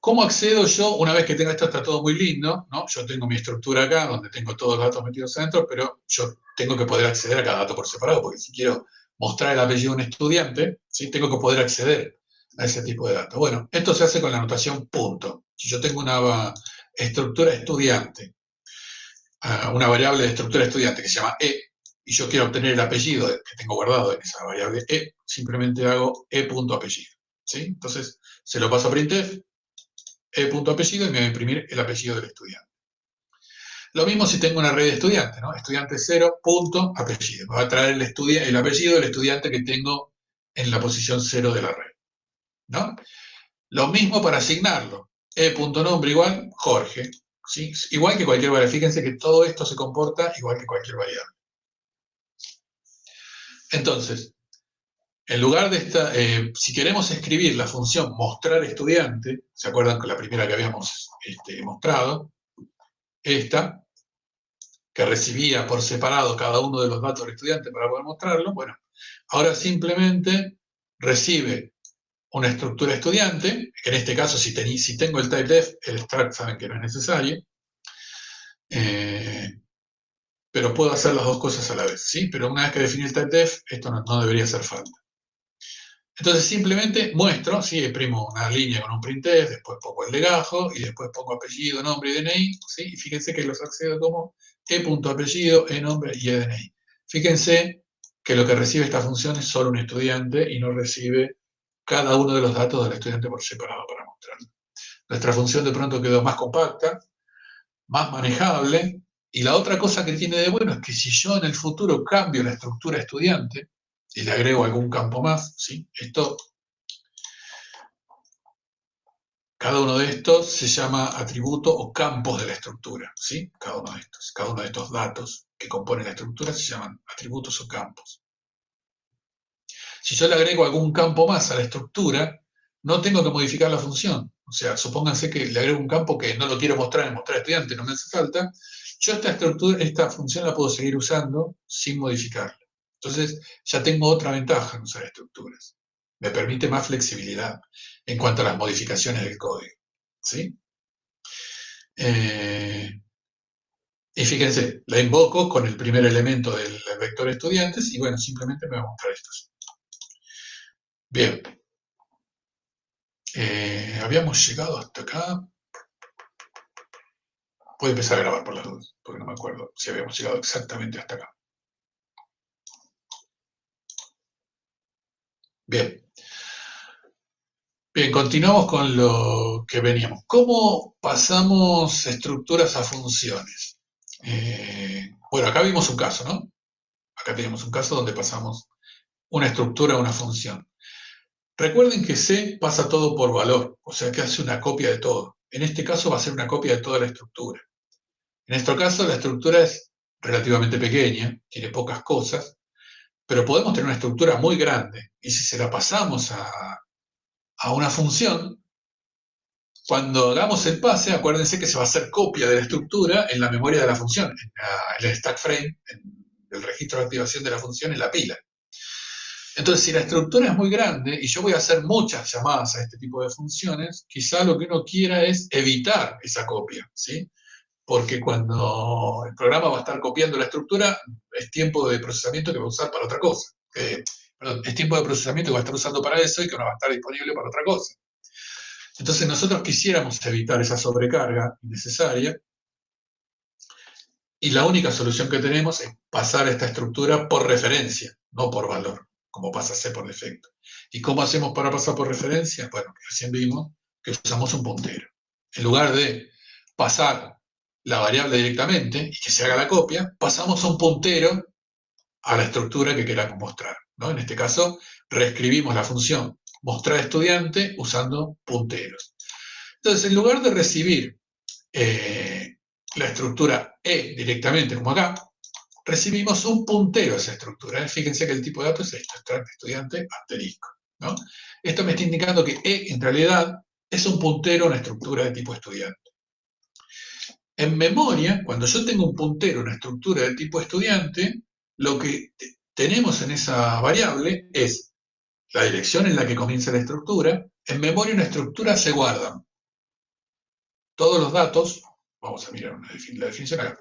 ¿Cómo accedo yo? Una vez que tengo esto, está todo muy lindo, ¿no? Yo tengo mi estructura acá, donde tengo todos los datos metidos adentro, pero yo tengo que poder acceder a cada dato por separado, porque si quiero mostrar el apellido de un estudiante, ¿sí? Tengo que poder acceder a ese tipo de datos. Bueno, esto se hace con la notación punto. Si yo tengo una estructura estudiante, una variable de estructura estudiante que se llama e, y yo quiero obtener el apellido que tengo guardado en esa variable e, simplemente hago e.apellido. ¿Sí? Entonces, se lo paso a printf, e.apellido, y me va a imprimir el apellido del estudiante. Lo mismo si tengo una red de estudiantes, ¿no? Estudiante 0, punto, apellido. Me va a traer el apellido del estudiante que tengo en la posición 0 de la red, ¿no? Lo mismo para asignarlo. E.nombre igual Jorge. ¿Sí? Igual que cualquier variable. Fíjense que todo esto se comporta igual que cualquier variable. Entonces, en lugar de esta, si queremos escribir la función mostrar estudiante, ¿se acuerdan con la primera que habíamos mostrado? Esta, que recibía por separado cada uno de los datos del estudiante para poder mostrarlo, bueno, ahora simplemente recibe una estructura estudiante, que en este caso si tengo el typedef, el extract saben que no es necesario, pero puedo hacer las dos cosas a la vez, ¿sí? Pero una vez que definí el typedef, esto no debería hacer falta. Entonces simplemente muestro, ¿sí? Imprimo una línea con un printf, después pongo el legajo y después pongo apellido, nombre y DNI, ¿sí? Y fíjense que los accedo como e.apellido, e-nombre y e-DNI. Fíjense que lo que recibe esta función es solo un estudiante y no recibe cada uno de los datos del estudiante por separado para mostrarlo. Nuestra función de pronto quedó más compacta, más manejable, y la otra cosa que tiene de bueno es que si yo en el futuro cambio la estructura estudiante y le agrego algún campo más, ¿sí? Cada uno de estos se llama atributo o campos de la estructura, ¿sí? Cada uno de estos datos que componen la estructura se llaman atributos o campos. Si yo le agrego algún campo más a la estructura, no tengo que modificar la función. O sea, supónganse que le agrego un campo que no lo quiero mostrar en mostrar estudiante, no me hace falta. Yo esta función la puedo seguir usando sin modificarla. Entonces, ya tengo otra ventaja en usar estructuras. Me permite más flexibilidad en cuanto a las modificaciones del código. ¿Sí? Y fíjense, la invoco con el primer elemento del vector estudiantes y bueno, simplemente me va a mostrar esto. Bien. Habíamos llegado hasta acá. Voy a empezar a grabar por las dudas, porque no me acuerdo si habíamos llegado exactamente hasta acá. Bien. Bien, continuamos con lo que veníamos. ¿Cómo pasamos estructuras a funciones? Bueno, acá vimos un caso, ¿no? Acá tenemos un caso donde pasamos una estructura a una función. Recuerden que C pasa todo por valor, o sea que hace una copia de todo. En este caso va a ser una copia de toda la estructura. En nuestro caso la estructura es relativamente pequeña, tiene pocas cosas, pero podemos tener una estructura muy grande. Y si se la pasamos a una función, cuando hagamos el pase, acuérdense que se va a hacer copia de la estructura en la memoria de la función, en el stack frame, en el registro de activación de la función en la pila. Entonces, si la estructura es muy grande y yo voy a hacer muchas llamadas a este tipo de funciones, quizá lo que uno quiera es evitar esa copia, ¿sí? Porque cuando el programa va a estar copiando la estructura, es tiempo de procesamiento que va a usar para otra cosa. Perdón, es tiempo de procesamiento que va a estar usando para eso y que no va a estar disponible para otra cosa. Entonces nosotros quisiéramos evitar esa sobrecarga innecesaria Y la única solución que tenemos es pasar esta estructura por referencia, no por valor, como pasa C por defecto. ¿Y cómo hacemos para pasar por referencia? Bueno, recién vimos que usamos un puntero. En lugar de pasar la variable directamente y que se haga la copia, pasamos un puntero a la estructura que queramos mostrar, ¿no? En este caso, reescribimos la función mostrar estudiante usando punteros. Entonces, en lugar de recibir la estructura E directamente, como acá, recibimos un puntero a esa estructura. Fíjense que el tipo de datos es esto, extract estudiante asterisco, ¿no? Esto me está indicando que E en realidad es un puntero a una estructura de tipo estudiante. En memoria, cuando yo tengo un puntero a una estructura de tipo estudiante, lo que tenemos en esa variable es la dirección en la que comienza la estructura. En memoria una estructura se guarda todos los datos, vamos a mirar la definición acá,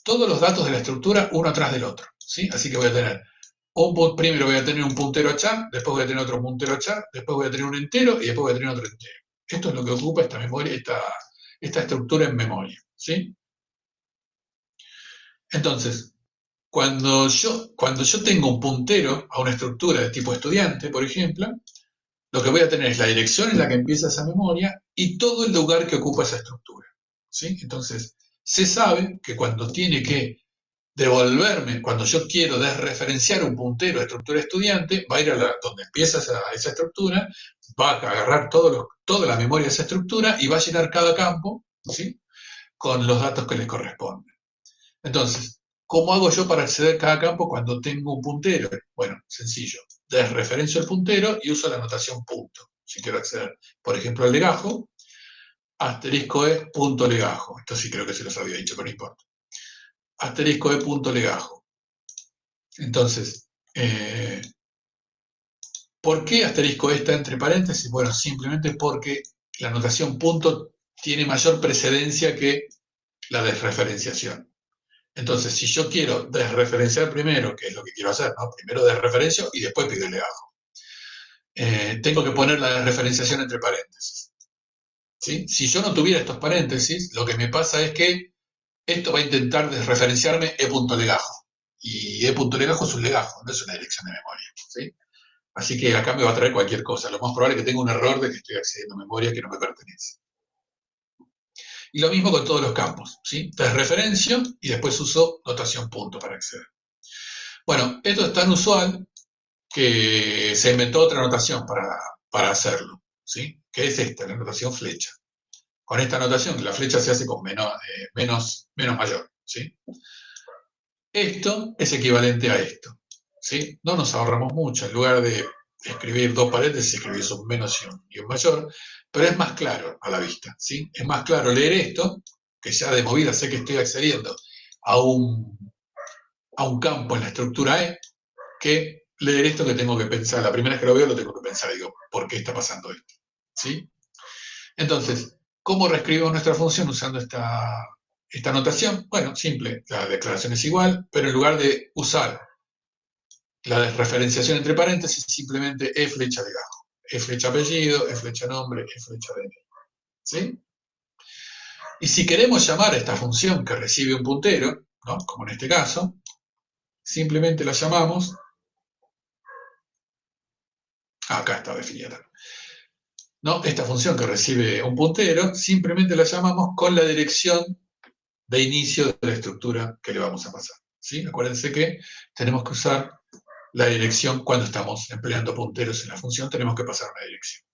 todos los datos de la estructura uno atrás del otro, ¿sí? Así que voy a tener primero voy a tener un puntero a char, después voy a tener otro puntero a char, después voy a tener un entero y después voy a tener otro entero. Esto es lo que ocupa esta memoria, esta estructura en memoria, ¿sí? Entonces, cuando yo tengo un puntero a una estructura de tipo estudiante, por ejemplo, lo que voy a tener es la dirección en la que empieza esa memoria y todo el lugar que ocupa esa estructura, ¿sí? Entonces, se sabe que cuando tiene que devolverme, cuando yo quiero desreferenciar un puntero a estructura estudiante, va a ir a donde empieza esa estructura, va a agarrar toda la memoria de esa estructura y va a llenar cada campo, ¿sí? Con los datos que le corresponden. Entonces, ¿cómo hago yo para acceder a cada campo cuando tengo un puntero? Bueno, sencillo. Desreferencio el puntero y uso la notación punto. Si quiero acceder, por ejemplo, al legajo, asterisco E punto legajo. Esto sí creo que se los había dicho, pero no importa. Asterisco E punto legajo. Entonces, ¿por qué asterisco E está entre paréntesis? Bueno, simplemente porque la notación punto tiene mayor precedencia que la desreferenciación. Entonces, si yo quiero desreferenciar primero, que es lo que quiero hacer, ¿no? Primero desreferencio y después pido el legajo. Tengo que poner la desreferenciación entre paréntesis, ¿sí? Si yo no tuviera estos paréntesis, lo que me pasa es que esto va a intentar desreferenciarme e.legajo. Y e.legajo es un legajo, no es una dirección de memoria, ¿sí? Así que acá me va a traer cualquier cosa. Lo más probable es que tenga un error de que estoy accediendo a memoria que no me pertenece. Y lo mismo con todos los campos, ¿sí? Desreferencio y después uso notación punto para acceder. Bueno, esto es tan usual que se inventó otra notación para hacerlo, ¿sí? Que es esta, la notación flecha. Con esta notación, la flecha se hace con menos mayor, ¿sí? Esto es equivalente a esto, ¿sí? No nos ahorramos mucho. En lugar de escribir dos paréntesis, escribís un menos y un mayor, pero es más claro a la vista, ¿sí? Es más claro leer esto, que ya de movida sé que estoy accediendo a un campo en la estructura E, que leer esto que tengo que pensar. La primera vez que lo veo lo tengo que pensar, digo, ¿por qué está pasando esto? ¿Sí? Entonces, ¿cómo reescribimos nuestra función usando esta notación? Bueno, simple, la declaración es igual, pero en lugar de usar la desreferenciación entre paréntesis, simplemente E flecha legajo, E flecha apellido, E flecha nombre, E flecha DNI. ¿Sí? Y si queremos llamar a esta función que recibe un puntero, ¿no? Como en este caso, simplemente la llamamos, acá está definida, ¿no? Esta función que recibe un puntero, simplemente la llamamos con la dirección de inicio de la estructura que le vamos a pasar, ¿sí? Acuérdense que tenemos que usar la dirección cuando estamos empleando punteros en la función, tenemos que pasar una dirección.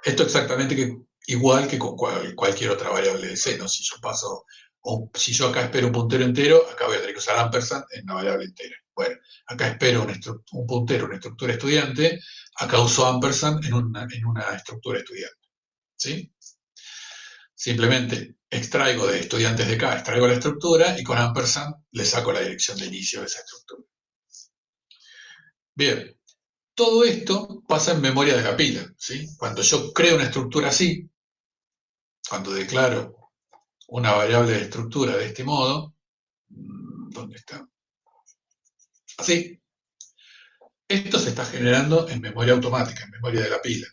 Esto exactamente igual que con cualquier otra variable de C, ¿no? Si yo paso, o si yo acá espero un puntero entero, acá voy a tener que usar ampersand en una variable entera. Bueno, acá espero un puntero, una estructura estudiante, acá uso ampersand en una estructura estudiante, ¿sí? Simplemente extraigo de estudiantes de acá, extraigo la estructura y con ampersand le saco la dirección de inicio de esa estructura. Bien, todo esto pasa en memoria de la pila, ¿sí? Cuando yo creo una estructura así, cuando declaro una variable de estructura de este modo, ¿dónde está? Así, esto se está generando en memoria automática, en memoria de la pila.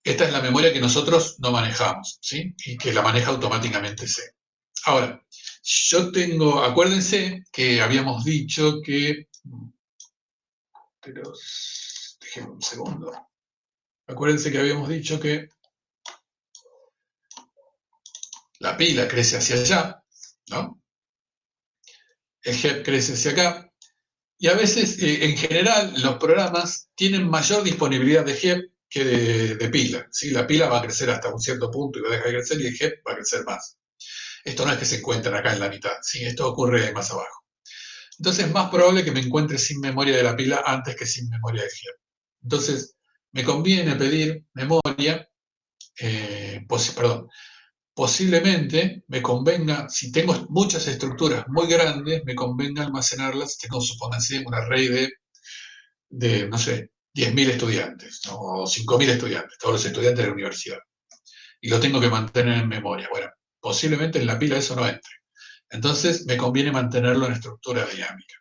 Esta es la memoria que nosotros no manejamos, ¿sí? Y que la maneja automáticamente C. Ahora, yo tengo, acuérdense que habíamos dicho que, pero, déjenme un segundo. Acuérdense que habíamos dicho que la pila crece hacia allá, ¿no? El HEP crece hacia acá. Y a veces, en general, los programas tienen mayor disponibilidad de HEP que de pila, ¿sí? La pila va a crecer hasta un cierto punto y va a dejar de crecer y el HEP va a crecer más. Esto no es que se encuentren acá en la mitad, ¿sí? Esto ocurre más abajo. Entonces es más probable que me encuentre sin memoria de la pila antes que sin memoria del HEP. Entonces, me conviene pedir memoria, perdón, posiblemente me convenga, si tengo muchas estructuras muy grandes, me convenga almacenarlas, tengo, supónganse, un array de no sé, 10.000 estudiantes, ¿no? O 5.000 estudiantes, todos los estudiantes de la universidad, y lo tengo que mantener en memoria. Bueno, posiblemente en la pila eso no entre. Entonces me conviene mantenerlo en estructura dinámica.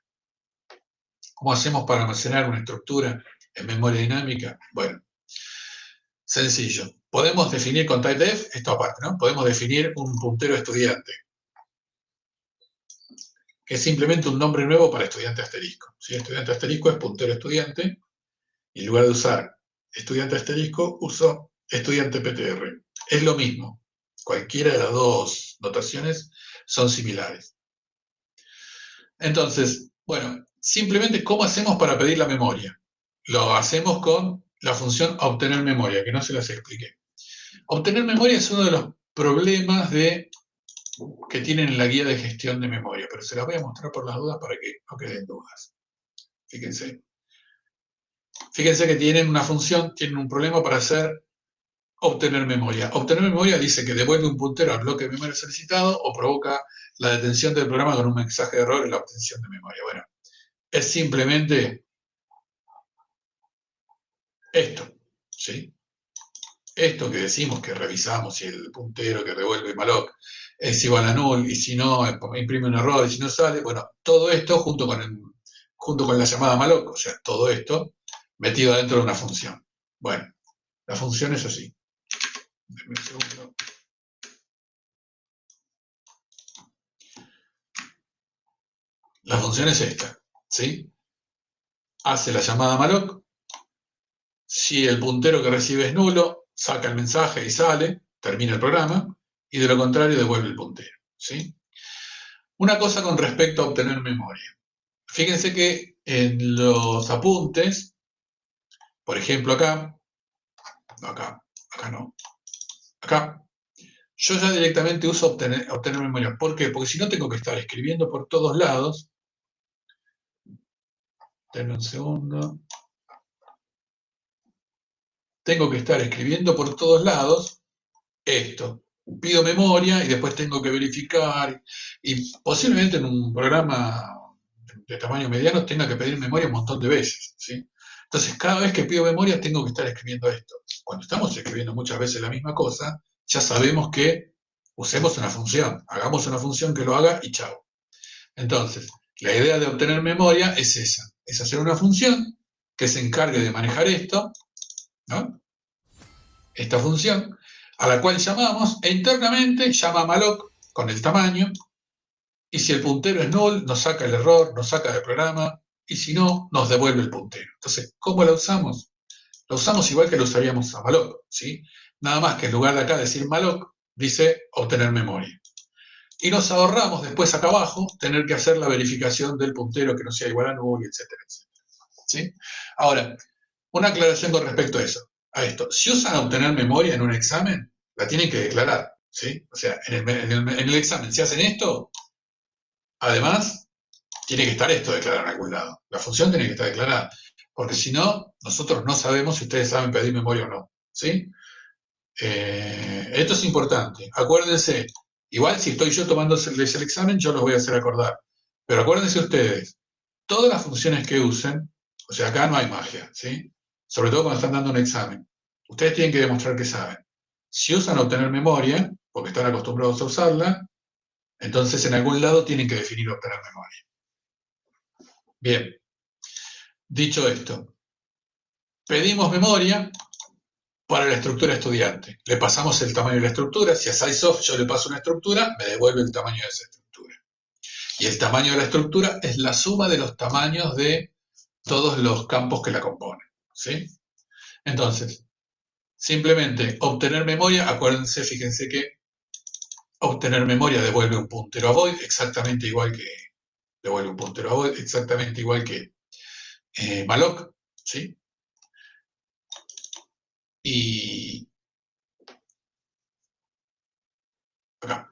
¿Cómo hacemos para almacenar una estructura en memoria dinámica? Bueno, sencillo. Podemos definir con typedef, esto aparte, ¿no? Podemos definir un puntero estudiante, que es simplemente un nombre nuevo para estudiante asterisco. ¿Sí? Estudiante asterisco es puntero estudiante, y en lugar de usar estudiante asterisco, uso estudiante PTR. Es lo mismo. Cualquiera de las dos notaciones son similares. Entonces, bueno, simplemente, ¿cómo hacemos para pedir la memoria? Lo hacemos con la función obtener memoria, que no se las expliqué. Obtener memoria es uno de los problemas que tienen en la guía de gestión de memoria, pero se las voy a mostrar por las dudas para que no queden dudas. Fíjense. Fíjense que tienen una función, tienen un problema para hacer obtener memoria. Obtener memoria dice que devuelve un puntero al bloque de memoria solicitado o provoca la detención del programa con un mensaje de error en la obtención de memoria. Bueno, es simplemente esto, ¿sí? Esto que decimos que revisamos si el puntero que devuelve malloc es igual a null y si no imprime un error y si no sale, bueno, todo esto junto con la llamada malloc, o sea, todo esto metido dentro de una función. Bueno, la función es así. Denme un segundo. La función es esta, ¿sí? Hace la llamada malloc. Si el puntero que recibe es nulo, saca el mensaje y sale, termina el programa, y de lo contrario devuelve el puntero, ¿sí? Una cosa con respecto a obtener memoria. Fíjense que en los apuntes, por ejemplo acá, no, acá, yo ya directamente uso obtener memoria. ¿Por qué? Porque si no tengo que estar escribiendo por todos lados. Denme un segundo. Tengo que estar escribiendo por todos lados esto. Pido memoria y después tengo que verificar. Y posiblemente en un programa de tamaño mediano tenga que pedir memoria un montón de veces, ¿sí? Entonces, cada vez que pido memoria tengo que estar escribiendo esto. Cuando estamos escribiendo muchas veces la misma cosa, ya sabemos que usemos una función, hagamos una función que lo haga y chao. Entonces, la idea de obtener memoria es esa, es hacer una función que se encargue de manejar esto, ¿no? Esta función, a la cual llamamos e internamente llama malloc con el tamaño, y si el puntero es null, nos saca el error, nos saca del programa, y si no, nos devuelve el puntero. Entonces, ¿cómo la usamos? La usamos igual que lo usaríamos a malloc, ¿sí? Nada más que en lugar de acá decir malloc, dice obtener memoria. Y nos ahorramos después acá abajo tener que hacer la verificación del puntero que no sea igual a null, etcétera, etcétera. ¿Sí? Ahora, una aclaración con respecto a eso, a esto. Si usan obtener memoria en un examen, la tienen que declarar, ¿sí? O sea, en el examen, si hacen esto, además, tiene que estar esto declarado en algún lado. La función tiene que estar declarada. Porque si no, nosotros no sabemos si ustedes saben pedir memoria o no, ¿sí? Esto es importante. Acuérdense, igual si estoy yo tomándoles el examen, yo los voy a hacer acordar. Pero acuérdense ustedes, todas las funciones que usen, o sea, acá no hay magia, ¿sí? Sobre todo cuando están dando un examen. Ustedes tienen que demostrar que saben. Si usan obtener memoria, porque están acostumbrados a usarla, entonces en algún lado tienen que definir obtener memoria. Bien, dicho esto, pedimos memoria, para la estructura estudiante. Le pasamos el tamaño de la estructura. Si a SizeOf yo le paso una estructura, me devuelve el tamaño de esa estructura. Y el tamaño de la estructura es la suma de los tamaños de todos los campos que la componen. ¿Sí? Entonces, simplemente obtener memoria, acuérdense, fíjense que obtener memoria devuelve un puntero a void, exactamente igual que devuelve un puntero a void, exactamente igual que malloc, ¿sí? Y acá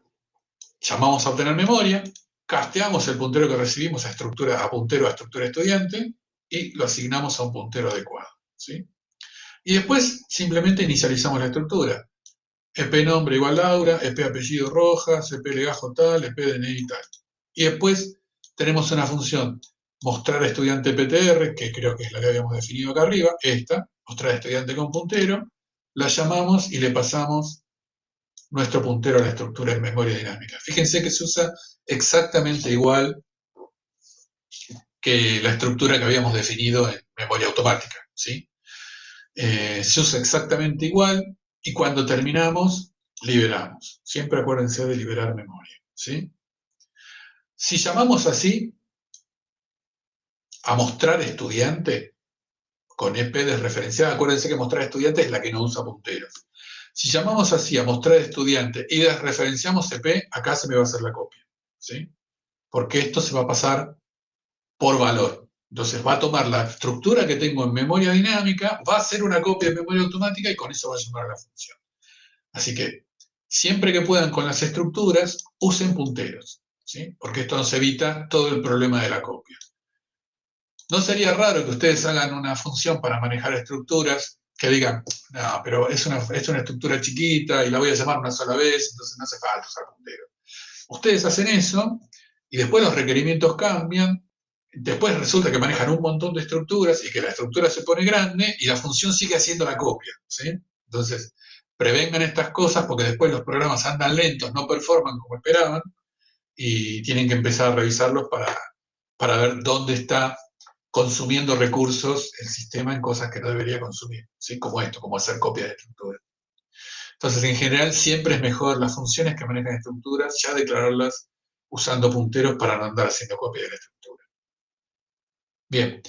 llamamos a obtener memoria, casteamos el puntero que recibimos a puntero a estructura estudiante y lo asignamos a un puntero adecuado, ¿sí? Y después simplemente inicializamos la estructura. EP nombre igual Laura, EP apellido Rojas, EP legajo tal, EP DNI tal. Y después tenemos una función mostrar estudiante PTR, que creo que es la que habíamos definido acá arriba, esta, mostrar estudiante con puntero, la llamamos y le pasamos nuestro puntero a la estructura en memoria dinámica. Fíjense que se usa exactamente igual que la estructura que habíamos definido en memoria automática, ¿sí? Se usa exactamente igual y cuando terminamos, liberamos. Siempre acuérdense de liberar memoria, ¿sí? Si llamamos así a mostrar estudiante con EP desreferenciada, acuérdense que mostrar estudiante es la que no usa punteros. Si llamamos así a mostrar estudiante y desreferenciamos EP, acá se me va a hacer la copia, ¿sí? Porque esto se va a pasar por valor. Entonces va a tomar la estructura que tengo en memoria dinámica, va a hacer una copia en memoria automática y con eso va a llamar a la función. Así que siempre que puedan con las estructuras, usen punteros, ¿sí? Porque esto nos evita todo el problema de la copia. No sería raro que ustedes hagan una función para manejar estructuras que digan, no, pero es una estructura chiquita y la voy a llamar una sola vez, entonces no hace falta usar punteros. Ustedes hacen eso y después los requerimientos cambian, después resulta que manejan un montón de estructuras y que la estructura se pone grande y la función sigue haciendo la copia, ¿sí? Entonces, prevengan estas cosas porque después los programas andan lentos, no performan como esperaban y tienen que empezar a revisarlos para ver dónde está consumiendo recursos el sistema en cosas que no debería consumir, ¿sí? Como esto, como hacer copias de estructuras. Entonces, en general, siempre es mejor las funciones que manejan estructuras ya declararlas usando punteros para no andar haciendo copias de la estructura. Bien.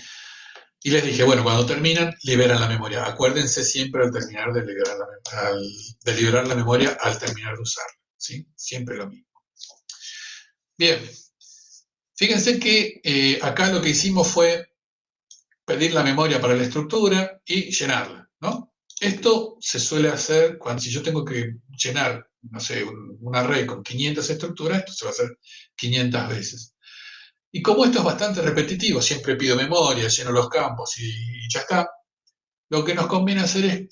Y les dije, bueno, cuando terminan, liberan la memoria. Acuérdense siempre al terminar de liberar la memoria al terminar de usarla, ¿sí? Siempre lo mismo. Bien. Fíjense que acá lo que hicimos fue pedir la memoria para la estructura y llenarla, ¿no? Esto se suele hacer cuando si yo tengo que llenar, no sé, un array con 500 estructuras, esto se va a hacer 500 veces. Y como esto es bastante repetitivo, siempre pido memoria, lleno los campos y ya está, lo que nos conviene hacer es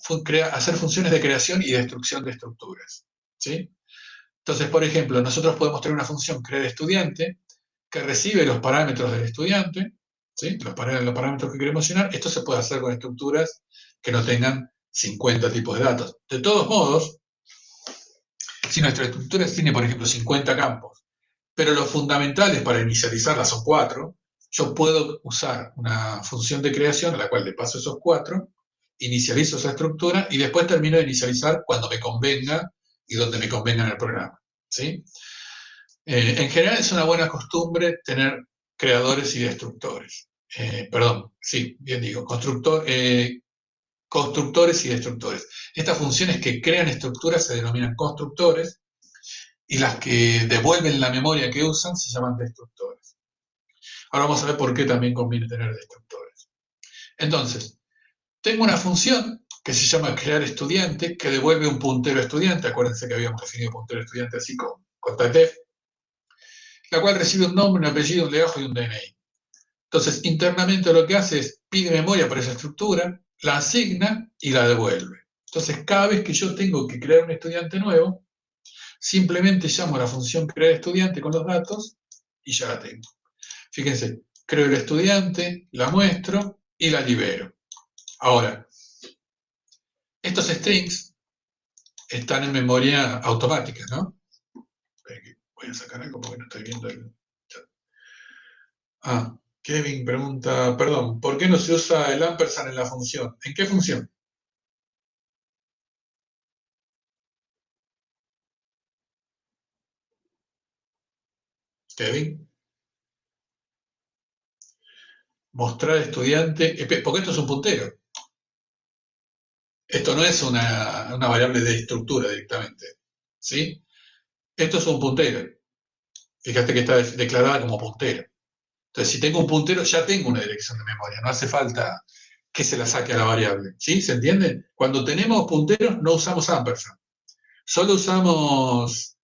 hacer funciones de creación y destrucción de estructuras, ¿sí? Entonces, por ejemplo, nosotros podemos tener una función crear estudiante que recibe los parámetros del estudiante, ¿sí? Los parámetros que queremos llenar. Esto se puede hacer con estructuras que no tengan 50 tipos de datos. De todos modos, si nuestra estructura tiene, por ejemplo, 50 campos, pero los fundamentales para inicializarla son 4, yo puedo usar una función de creación a la cual le paso esos 4, inicializo esa estructura y después termino de inicializar cuando me convenga y donde me convenga en el programa, ¿sí? En general es una buena costumbre tener creadores y destructores. Perdón, sí, bien digo, constructores y destructores. Estas funciones que crean estructuras se denominan constructores y las que devuelven la memoria que usan se llaman destructores. Ahora vamos a ver por qué también conviene tener destructores. Entonces, tengo una función que se llama crear estudiante que devuelve un puntero estudiante. Acuérdense que habíamos definido puntero estudiante así con TATEF, la cual recibe un nombre, un apellido, un legajo y un DNI. Entonces, internamente lo que hace es pide memoria para esa estructura, la asigna y la devuelve. Entonces, cada vez que yo tengo que crear un estudiante nuevo, simplemente llamo a la función crear estudiante con los datos y ya la tengo. Fíjense, creo el estudiante, la muestro y la libero. Ahora, estos strings están en memoria automática, ¿no? Voy a sacar algo porque no estoy viendo el chat. Kevin pregunta, perdón, ¿por qué no se usa el ampersand en la función? ¿En qué función? Kevin. Mostrar estudiante, porque esto es un puntero. Esto no es una variable de estructura directamente, ¿sí? Esto es un puntero. Fíjate que está declarada como puntero. Entonces, si tengo un puntero, ya tengo una dirección de memoria. No hace falta que se la saque a la variable. ¿Sí? ¿Se entiende? Cuando tenemos punteros, no usamos ampersand. Solo usamos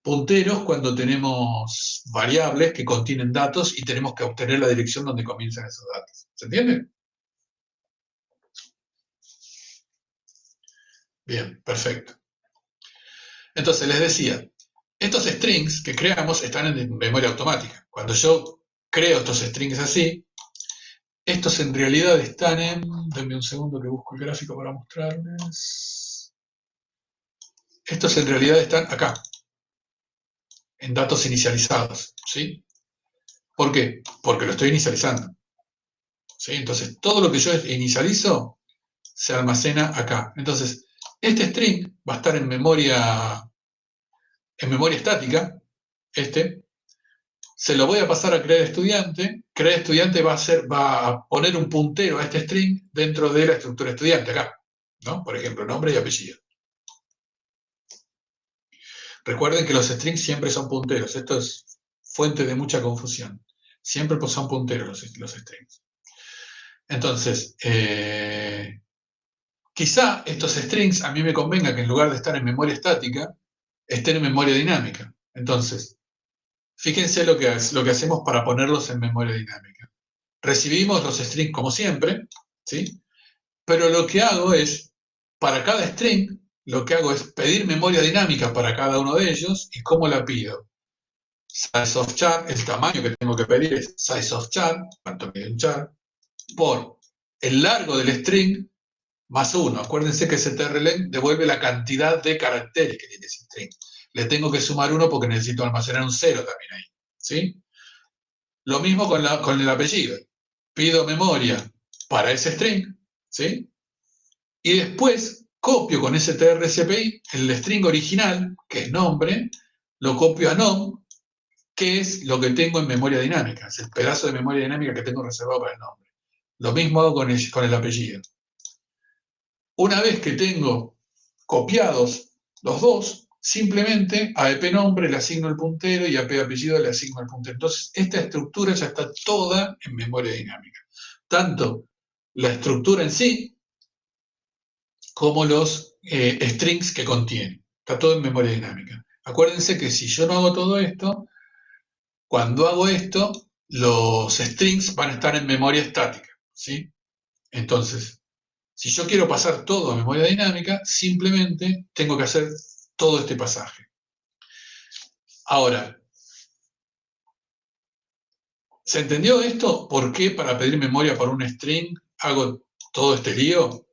punteros cuando tenemos variables que contienen datos y tenemos que obtener la dirección donde comienzan esos datos. ¿Se entiende? Bien, perfecto. Entonces, les decía, estos strings que creamos están en memoria automática. Cuando yo creo estos strings así, estos en realidad están en... Denme un segundo que busco el gráfico para mostrarles. Estos en realidad están acá, en datos inicializados, ¿sí? ¿Por qué? Porque lo estoy inicializando, ¿sí? Entonces, todo lo que yo inicializo se almacena acá. Entonces, este string va a estar en memoria estática, se lo voy a pasar a crear estudiante va a poner un puntero a este string dentro de la estructura estudiante acá, ¿no? Por ejemplo, nombre y apellido. Recuerden que los strings siempre son punteros, esto es fuente de mucha confusión. Siempre son punteros los strings. Entonces, quizá estos strings a mí me convenga que en lugar de estar en memoria estática, estén en memoria dinámica. Entonces, fíjense lo que hacemos para ponerlos en memoria dinámica. Recibimos los strings como siempre, ¿sí? Pero lo que hago es, para cada string, lo que hago es pedir memoria dinámica para cada uno de ellos. ¿Y cómo la pido? Size of char, el tamaño que tengo que pedir es size of char, cuánto mide un char, por el largo del string más 1. Acuérdense que strlen devuelve la cantidad de caracteres que tiene ese string. Le tengo que sumar 1 porque necesito almacenar un 0 también ahí. ¿Sí? Lo mismo con el apellido. Pido memoria para ese string, ¿sí? Y después copio con ese trcpi el string original, que es nombre, lo copio a nom, que es lo que tengo en memoria dinámica, es el pedazo de memoria dinámica que tengo reservado para el nombre. Lo mismo hago con el apellido. Una vez que tengo copiados los dos, simplemente a EP nombre le asigno el puntero y a EP apellido le asigno el puntero. Entonces, esta estructura ya está toda en memoria dinámica. Tanto la estructura en sí, como los strings que contiene. Está todo en memoria dinámica. Acuérdense que si yo no hago todo esto, cuando hago esto, los strings van a estar en memoria estática, ¿sí? Entonces, si yo quiero pasar todo a memoria dinámica, simplemente tengo que hacer todo este pasaje. Ahora, ¿se entendió esto? ¿Por qué para pedir memoria por un string hago todo este lío?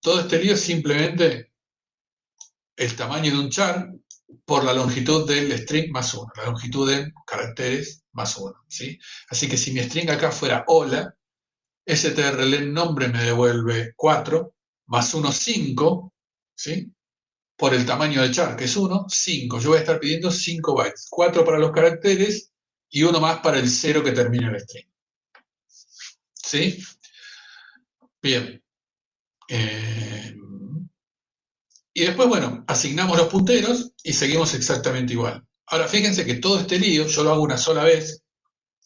Todo este lío es simplemente el tamaño de un char por la longitud del string más 1, la longitud de caracteres más 1. ¿Sí? Así que si mi string acá fuera hola, strlen nombre me devuelve 4, más 1, 5, ¿sí? Por el tamaño de char, que es 1, 5. Yo voy a estar pidiendo 5 bytes, 4 para los caracteres y uno más para el 0 que termina el string. ¿Sí? Bien. Y después, bueno, asignamos los punteros y seguimos exactamente igual. Ahora, fíjense que todo este lío yo lo hago una sola vez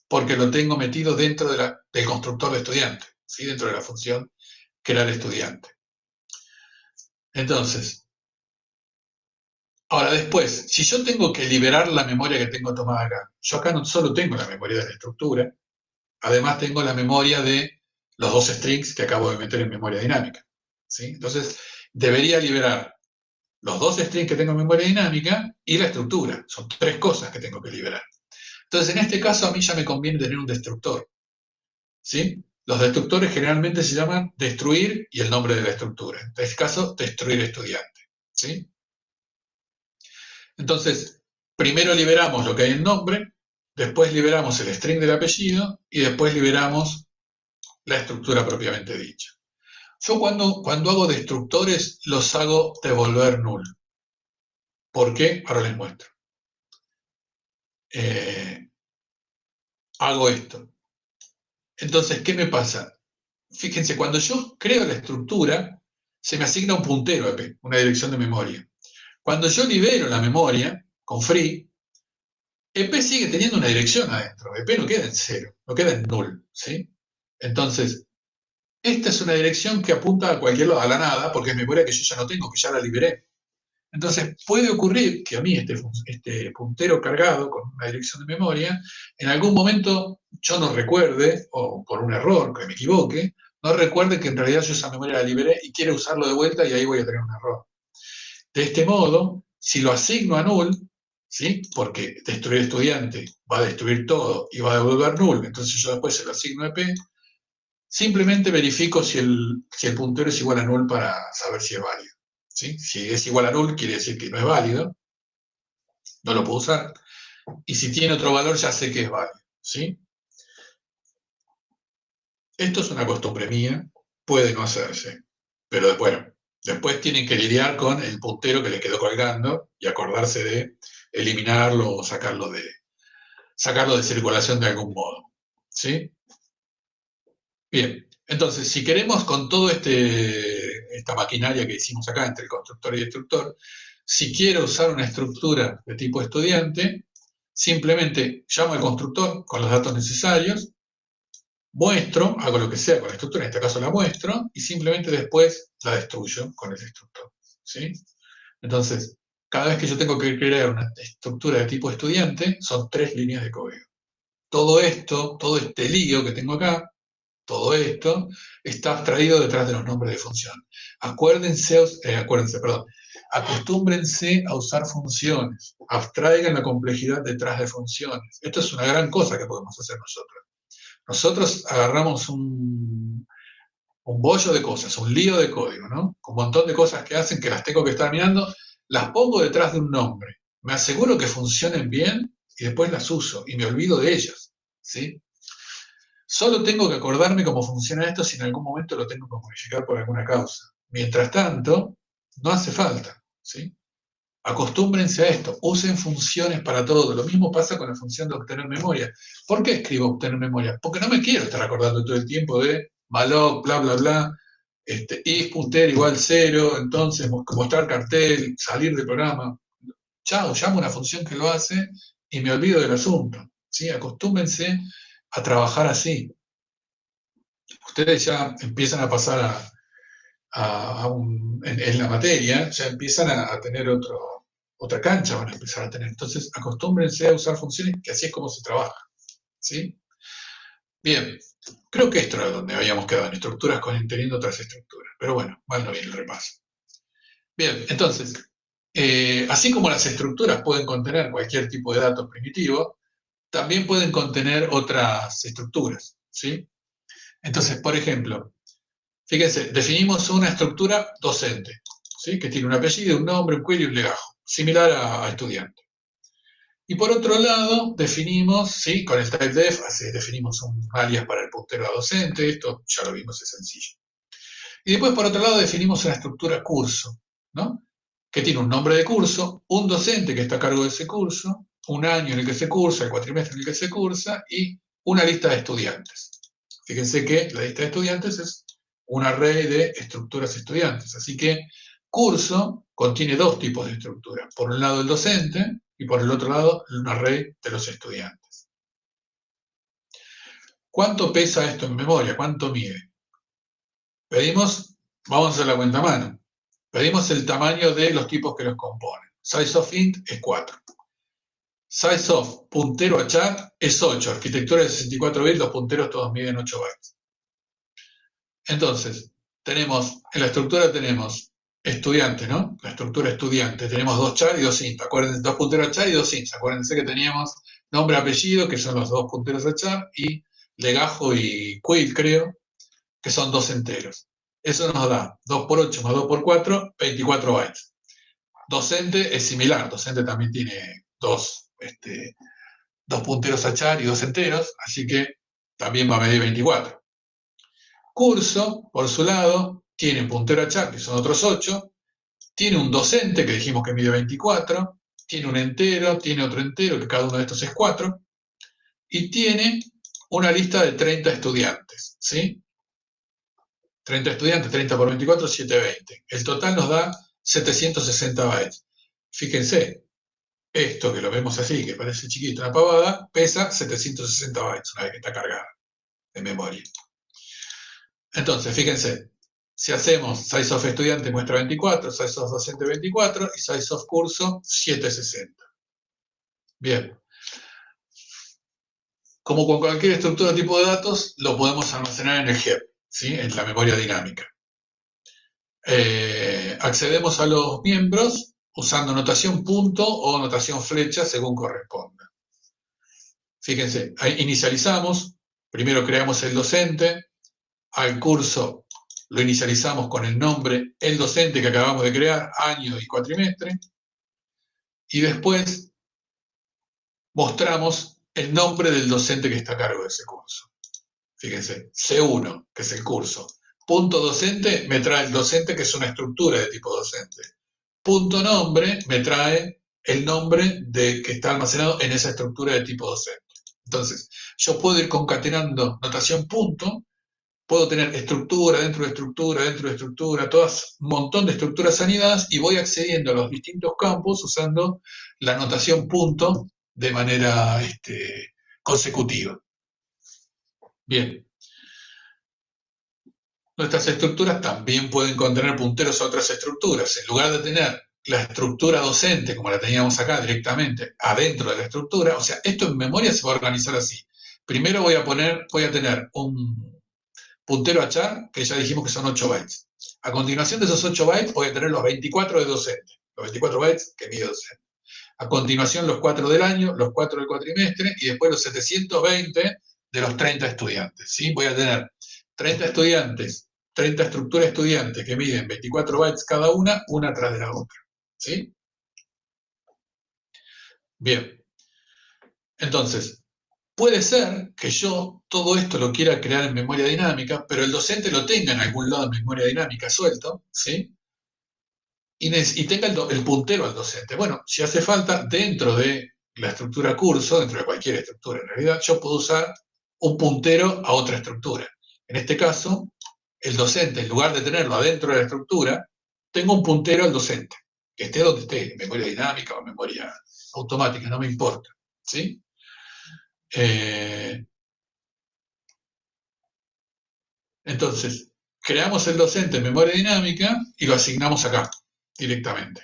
porque lo tengo metido dentro del constructor de estudiante, ¿sí? Dentro de la función crear estudiante. Entonces, ahora después, si yo tengo que liberar la memoria que tengo tomada acá, yo acá no solo tengo la memoria de la estructura, además tengo la memoria de los dos strings que acabo de meter en memoria dinámica. ¿Sí? Entonces, debería liberar los dos strings que tengo en memoria dinámica y la estructura. Son tres cosas que tengo que liberar. Entonces, en este caso, a mí ya me conviene tener un destructor. ¿Sí? Los destructores generalmente se llaman destruir y el nombre de la estructura. En este caso, destruir estudiante. ¿Sí? Entonces, primero liberamos lo que hay en nombre, después liberamos el string del apellido y después liberamos la estructura propiamente dicha. Yo cuando hago destructores los hago devolver null. ¿Por qué? Ahora les muestro. hago esto. Entonces, ¿qué me pasa? Fíjense, cuando yo creo la estructura, se me asigna un puntero EP, una dirección de memoria. Cuando yo libero la memoria con free, EP sigue teniendo una dirección adentro. EP no queda en cero, no queda en null, ¿sí? Entonces, esta es una dirección que apunta a cualquier lado, a la nada, porque es memoria que yo ya no tengo, que ya la liberé. Entonces, puede ocurrir que a mí este puntero cargado con una dirección de memoria, en algún momento yo no recuerde, o por un error, que me equivoque, no recuerde que en realidad yo esa memoria la liberé y quiero usarlo de vuelta y ahí voy a tener un error. De este modo, si lo asigno a null, ¿sí? Porque destruir estudiante va a destruir todo y va a devolver null, entonces yo después se lo asigno a EP, simplemente verifico si el puntero es igual a null para saber si es válido. ¿Sí? Si es igual a null, quiere decir que no es válido, no lo puedo usar. Y si tiene otro valor, ya sé que es válido. ¿Sí? Esto es una costumbre mía, puede no hacerse, pero bueno, después tienen que lidiar con el puntero que les quedó colgando y acordarse de eliminarlo o sacarlo de circulación de algún modo. ¿Sí? Bien, entonces, si queremos con toda esta maquinaria que hicimos acá entre el constructor y el destructor, si quiero usar una estructura de tipo estudiante, simplemente llamo al constructor con los datos necesarios, muestro, hago lo que sea con la estructura, en este caso la muestro, y simplemente después la destruyo con el destructor. ¿Sí? Entonces, cada vez que yo tengo que crear una estructura de tipo estudiante, son 3 líneas de código. Todo esto, todo este lío que tengo acá, todo esto está abstraído detrás de los nombres de función. Acostúmbrense a usar funciones, abstraigan la complejidad detrás de funciones. Esto es una gran cosa que podemos hacer nosotros. Nosotros agarramos un bollo de cosas, un lío de código, ¿no? Un montón de cosas que hacen que las tengo que estar mirando, las pongo detrás de un nombre, me aseguro que funcionen bien y después las uso y me olvido de ellas, ¿sí? Solo tengo que acordarme cómo funciona esto si en algún momento lo tengo que modificar por alguna causa. Mientras tanto, no hace falta, ¿sí? Acostúmbrense a esto, usen funciones para todo. Lo mismo pasa con la función de obtener memoria. ¿Por qué escribo obtener memoria? Porque no me quiero estar acordando todo el tiempo de malloc, bla, bla, bla, if puntero igual 0, entonces mostrar cartel, salir del programa. Chao, llamo una función que lo hace y me olvido del asunto. ¿Sí? Acostúmbrense a trabajar así. Ustedes ya empiezan a pasar en la materia, ya empiezan a tener otra cancha, van a empezar a tener. Entonces, acostúmbrense a usar funciones, que así es como se trabaja. ¿Sí? Bien, creo que esto era donde habíamos quedado, en estructuras conteniendo otras estructuras. Pero bueno, mal no viene el repaso. Bien, entonces, así como las estructuras pueden contener cualquier tipo de dato primitivo, también pueden contener otras estructuras. ¿Sí? Entonces, por ejemplo, fíjense, definimos una estructura docente, ¿sí? Que tiene un apellido, un nombre, un query y un legajo, similar a estudiante. Y por otro lado, definimos, ¿sí? Con el typedef, definimos un alias para el puntero a docente, esto ya lo vimos, es sencillo. Y después, por otro lado, definimos una estructura curso, ¿no? Que tiene un nombre de curso, un docente que está a cargo de ese curso, un año en el que se cursa, el cuatrimestre en el que se cursa, y una lista de estudiantes. Fíjense que la lista de estudiantes es un array de estructuras estudiantes. Así que curso contiene 2 tipos de estructuras. Por un lado el docente y por el otro lado un array de los estudiantes. ¿Cuánto pesa esto en memoria? ¿Cuánto mide? Vamos a hacer la cuenta a mano. Pedimos el tamaño de los tipos que los componen. Size of int es 4. Size of puntero a char es 8. Arquitectura de 64 bits, los punteros todos miden 8 bytes. Entonces, en la estructura tenemos estudiante, ¿no? La estructura estudiante. Tenemos 2 char y 2 int. Acuérdense, 2 punteros a char y 2 int. Acuérdense que teníamos nombre, apellido, que son los 2 punteros a char, y legajo y quail, creo, que son 2 enteros. Eso nos da 2 por 8 más 2 por 4, 24 bytes. Docente es similar. Docente también tiene 2 punteros a char y 2 enteros, así que también va a medir 24. Curso, por su lado, tiene puntero a char, que son otros 8, tiene un docente, que dijimos que mide 24, tiene un entero, tiene otro entero, que cada uno de estos es 4, y tiene una lista de 30 estudiantes, ¿sí? 30 estudiantes, 30 por 24, 720. El total nos da 760 bytes. Fíjense, esto que lo vemos así, que parece chiquito, una pavada, pesa 760 bytes una vez que está cargada de memoria. Entonces, fíjense, si hacemos size of estudiante muestra 24, size of docente 24 y size of curso 760. Bien. Como con cualquier estructura tipo de datos, lo podemos almacenar en el heap, ¿sí? En la memoria dinámica. Accedemos a los miembros usando notación punto o notación flecha según corresponda. Fíjense, ahí inicializamos, primero creamos el docente, al curso lo inicializamos con el nombre el docente que acabamos de crear, año y cuatrimestre, y después mostramos el nombre del docente que está a cargo de ese curso. Fíjense, C1, que es el curso. Punto docente me trae el docente, que es una estructura de tipo docente. Punto nombre me trae el nombre que está almacenado en esa estructura de tipo docente. Entonces, yo puedo ir concatenando notación punto, puedo tener estructura dentro de estructura, dentro de estructura, todas, un montón de estructuras anidadas y voy accediendo a los distintos campos usando la notación punto de manera consecutiva. Bien. Nuestras estructuras también pueden contener punteros a otras estructuras. En lugar de tener la estructura docente, como la teníamos acá directamente, adentro de la estructura, o sea, esto en memoria se va a organizar así. Primero voy a tener un puntero a char, que ya dijimos que son 8 bytes. A continuación de esos 8 bytes voy a tener los 24 de docente, los 24 bytes que mide docente. A continuación los 4 del año, los 4 del cuatrimestre y después los 720 de los 30 estudiantes. ¿Sí? Voy a tener 30 estudiantes, 30 estructuras de estudiantes que miden 24 bytes cada una tras de la otra. ¿Sí? Bien. Entonces, puede ser que yo todo esto lo quiera crear en memoria dinámica, pero el docente lo tenga en algún lado en memoria dinámica suelto, ¿sí? Y tenga el puntero al docente. Bueno, si hace falta, dentro de la estructura curso, dentro de cualquier estructura en realidad, yo puedo usar un puntero a otra estructura. En este caso, el docente, en lugar de tenerlo adentro de la estructura, tengo un puntero al docente, que esté donde esté, en memoria dinámica o memoria automática, no me importa. ¿Sí? Entonces, creamos el docente en memoria dinámica y lo asignamos acá, directamente.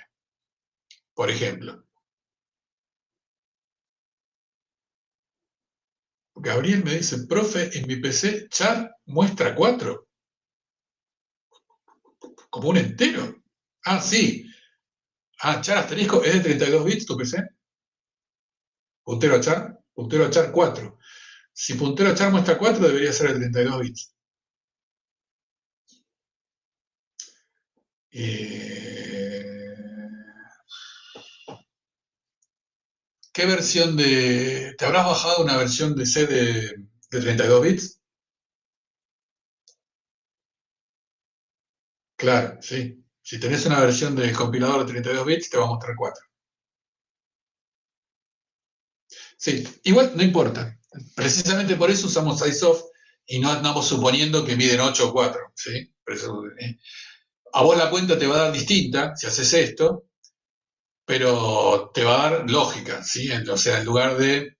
Por ejemplo, Gabriel me dice, profe, en mi PC char muestra 4, como un entero. Ah, sí. Ah, char asterisco es de 32 bits tu PC. Puntero a char 4. Si puntero a char muestra 4, debería ser de 32 bits. ¿Qué versión de... ¿Te habrás bajado una versión de C de 32 bits? Claro, sí. Si tenés una versión del compilador de 32 bits, te va a mostrar 4. Sí, igual no importa. Precisamente por eso usamos sizeof y no andamos suponiendo que miden 8 o 4. ¿Sí? A vos la cuenta te va a dar distinta si haces esto, pero te va a dar lógica. ¿Sí? O sea, en lugar de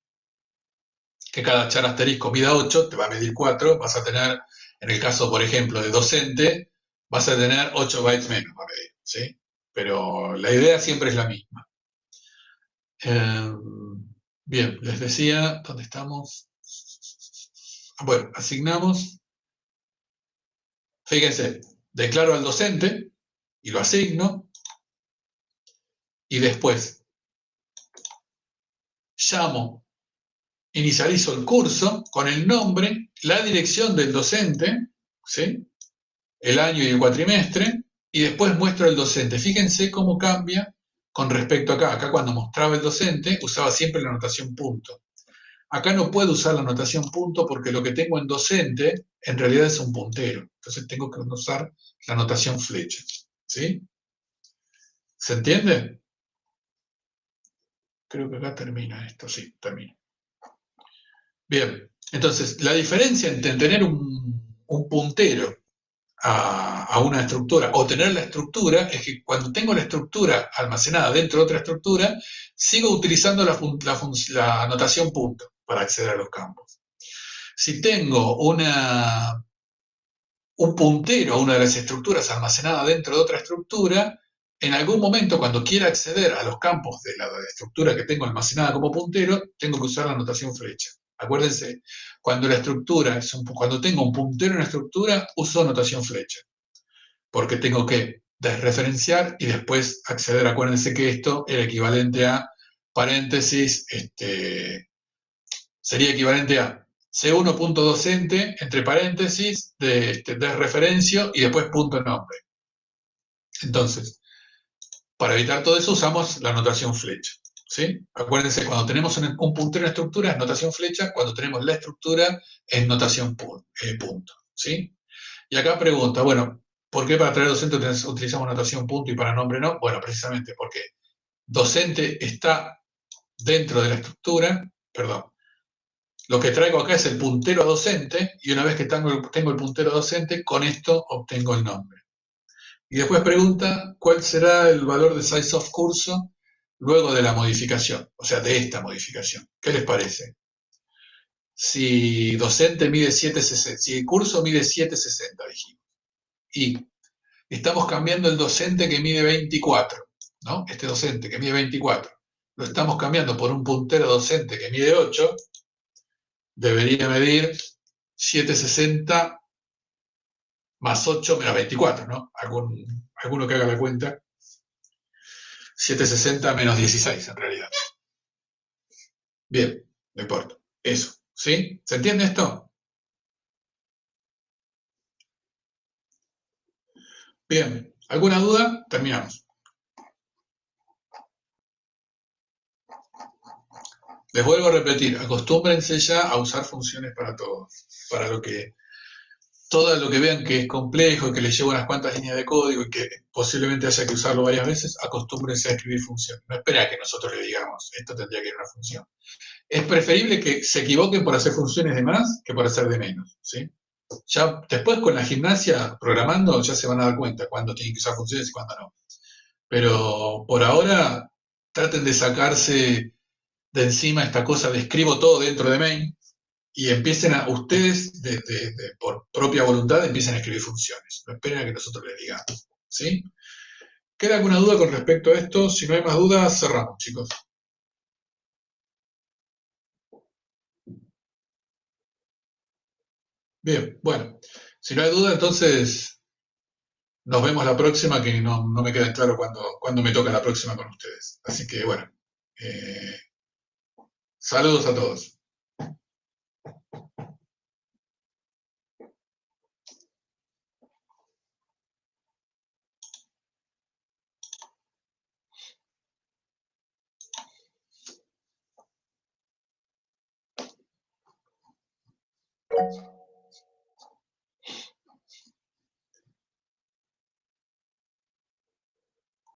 que cada char asterisco mida 8, te va a medir 4, vas a tener, en el caso, por ejemplo, de docente, vas a tener 8 bytes menos para medir. ¿Sí? Pero la idea siempre es la misma. Bien, les decía, ¿dónde estamos? Bueno, asignamos, fíjense, declaro al docente y lo asigno, y después llamo, inicializo el curso con el nombre, la dirección del docente, ¿sí? El año y el cuatrimestre, y después muestro el docente. Fíjense cómo cambia con respecto acá. Acá cuando mostraba el docente usaba siempre la notación punto. Acá no puedo usar la notación punto porque lo que tengo en docente en realidad es un puntero. Entonces tengo que usar la notación flecha. ¿Sí? ¿Se entiende? creo que acá termina esto, sí, termina. Bien, entonces, la diferencia entre tener un puntero a una estructura o tener la estructura es que cuando tengo la estructura almacenada dentro de otra estructura, sigo utilizando la notación punto para acceder a los campos. Si tengo un puntero a una de las estructuras almacenada dentro de otra estructura, en algún momento cuando quiera acceder a los campos de la estructura que tengo almacenada como puntero, tengo que usar la notación flecha. Acuérdense, cuando cuando tengo un puntero en una estructura, uso notación flecha, porque tengo que desreferenciar y después acceder. Acuérdense que esto era equivalente a paréntesis, sería equivalente a C1.docente, entre paréntesis, de referencio y después punto nombre. Entonces, para evitar todo eso usamos la notación flecha. ¿Sí? Acuérdense, cuando tenemos un puntero en estructura es notación flecha, cuando tenemos la estructura es notación punto. ¿Sí? Y acá pregunta, bueno, ¿por qué para traer docente utilizamos notación punto y para nombre no? Bueno, precisamente porque docente está dentro de la estructura, perdón, lo que traigo acá es el puntero a docente y una vez que tengo el puntero a docente, con esto obtengo el nombre. Y después pregunta cuál será el valor de size of curso luego de la modificación, o sea, de esta modificación. ¿Qué les parece? Si docente mide 7,60, si el curso mide 7,60, dijimos, y estamos cambiando el docente que mide 24, ¿no? Este docente que mide 24, lo estamos cambiando por un puntero docente que mide 8, debería medir 7,60 más 8 menos 24, ¿no? Alguno que haga la cuenta. 7,60 menos 16, en realidad. Bien, no importa. Eso, ¿sí? ¿Se entiende esto? Bien, ¿alguna duda? Terminamos. Les vuelvo a repetir, acostúmbrense ya a usar funciones para todo, para todo lo que vean que es complejo y que les lleva unas cuantas líneas de código y que posiblemente haya que usarlo varias veces, acostúmbrense a escribir funciones. No espera a que nosotros le digamos, esto tendría que ir una función. Es preferible que se equivoquen por hacer funciones de más que por hacer de menos, ¿sí? Ya después con la gimnasia programando ya se van a dar cuenta cuándo tienen que usar funciones y cuándo no. Pero por ahora traten de sacarse de encima esta cosa de escribo todo dentro de main y empiecen a, ustedes por propia voluntad empiecen a escribir funciones. No esperen a que nosotros les digamos. ¿Sí? ¿Queda alguna duda con respecto a esto? Si no hay más dudas, cerramos, chicos. Bien, bueno. Si no hay duda, entonces nos vemos la próxima, que no me queda claro cuándo me toca la próxima con ustedes. Así que bueno, eh, saludos a todos.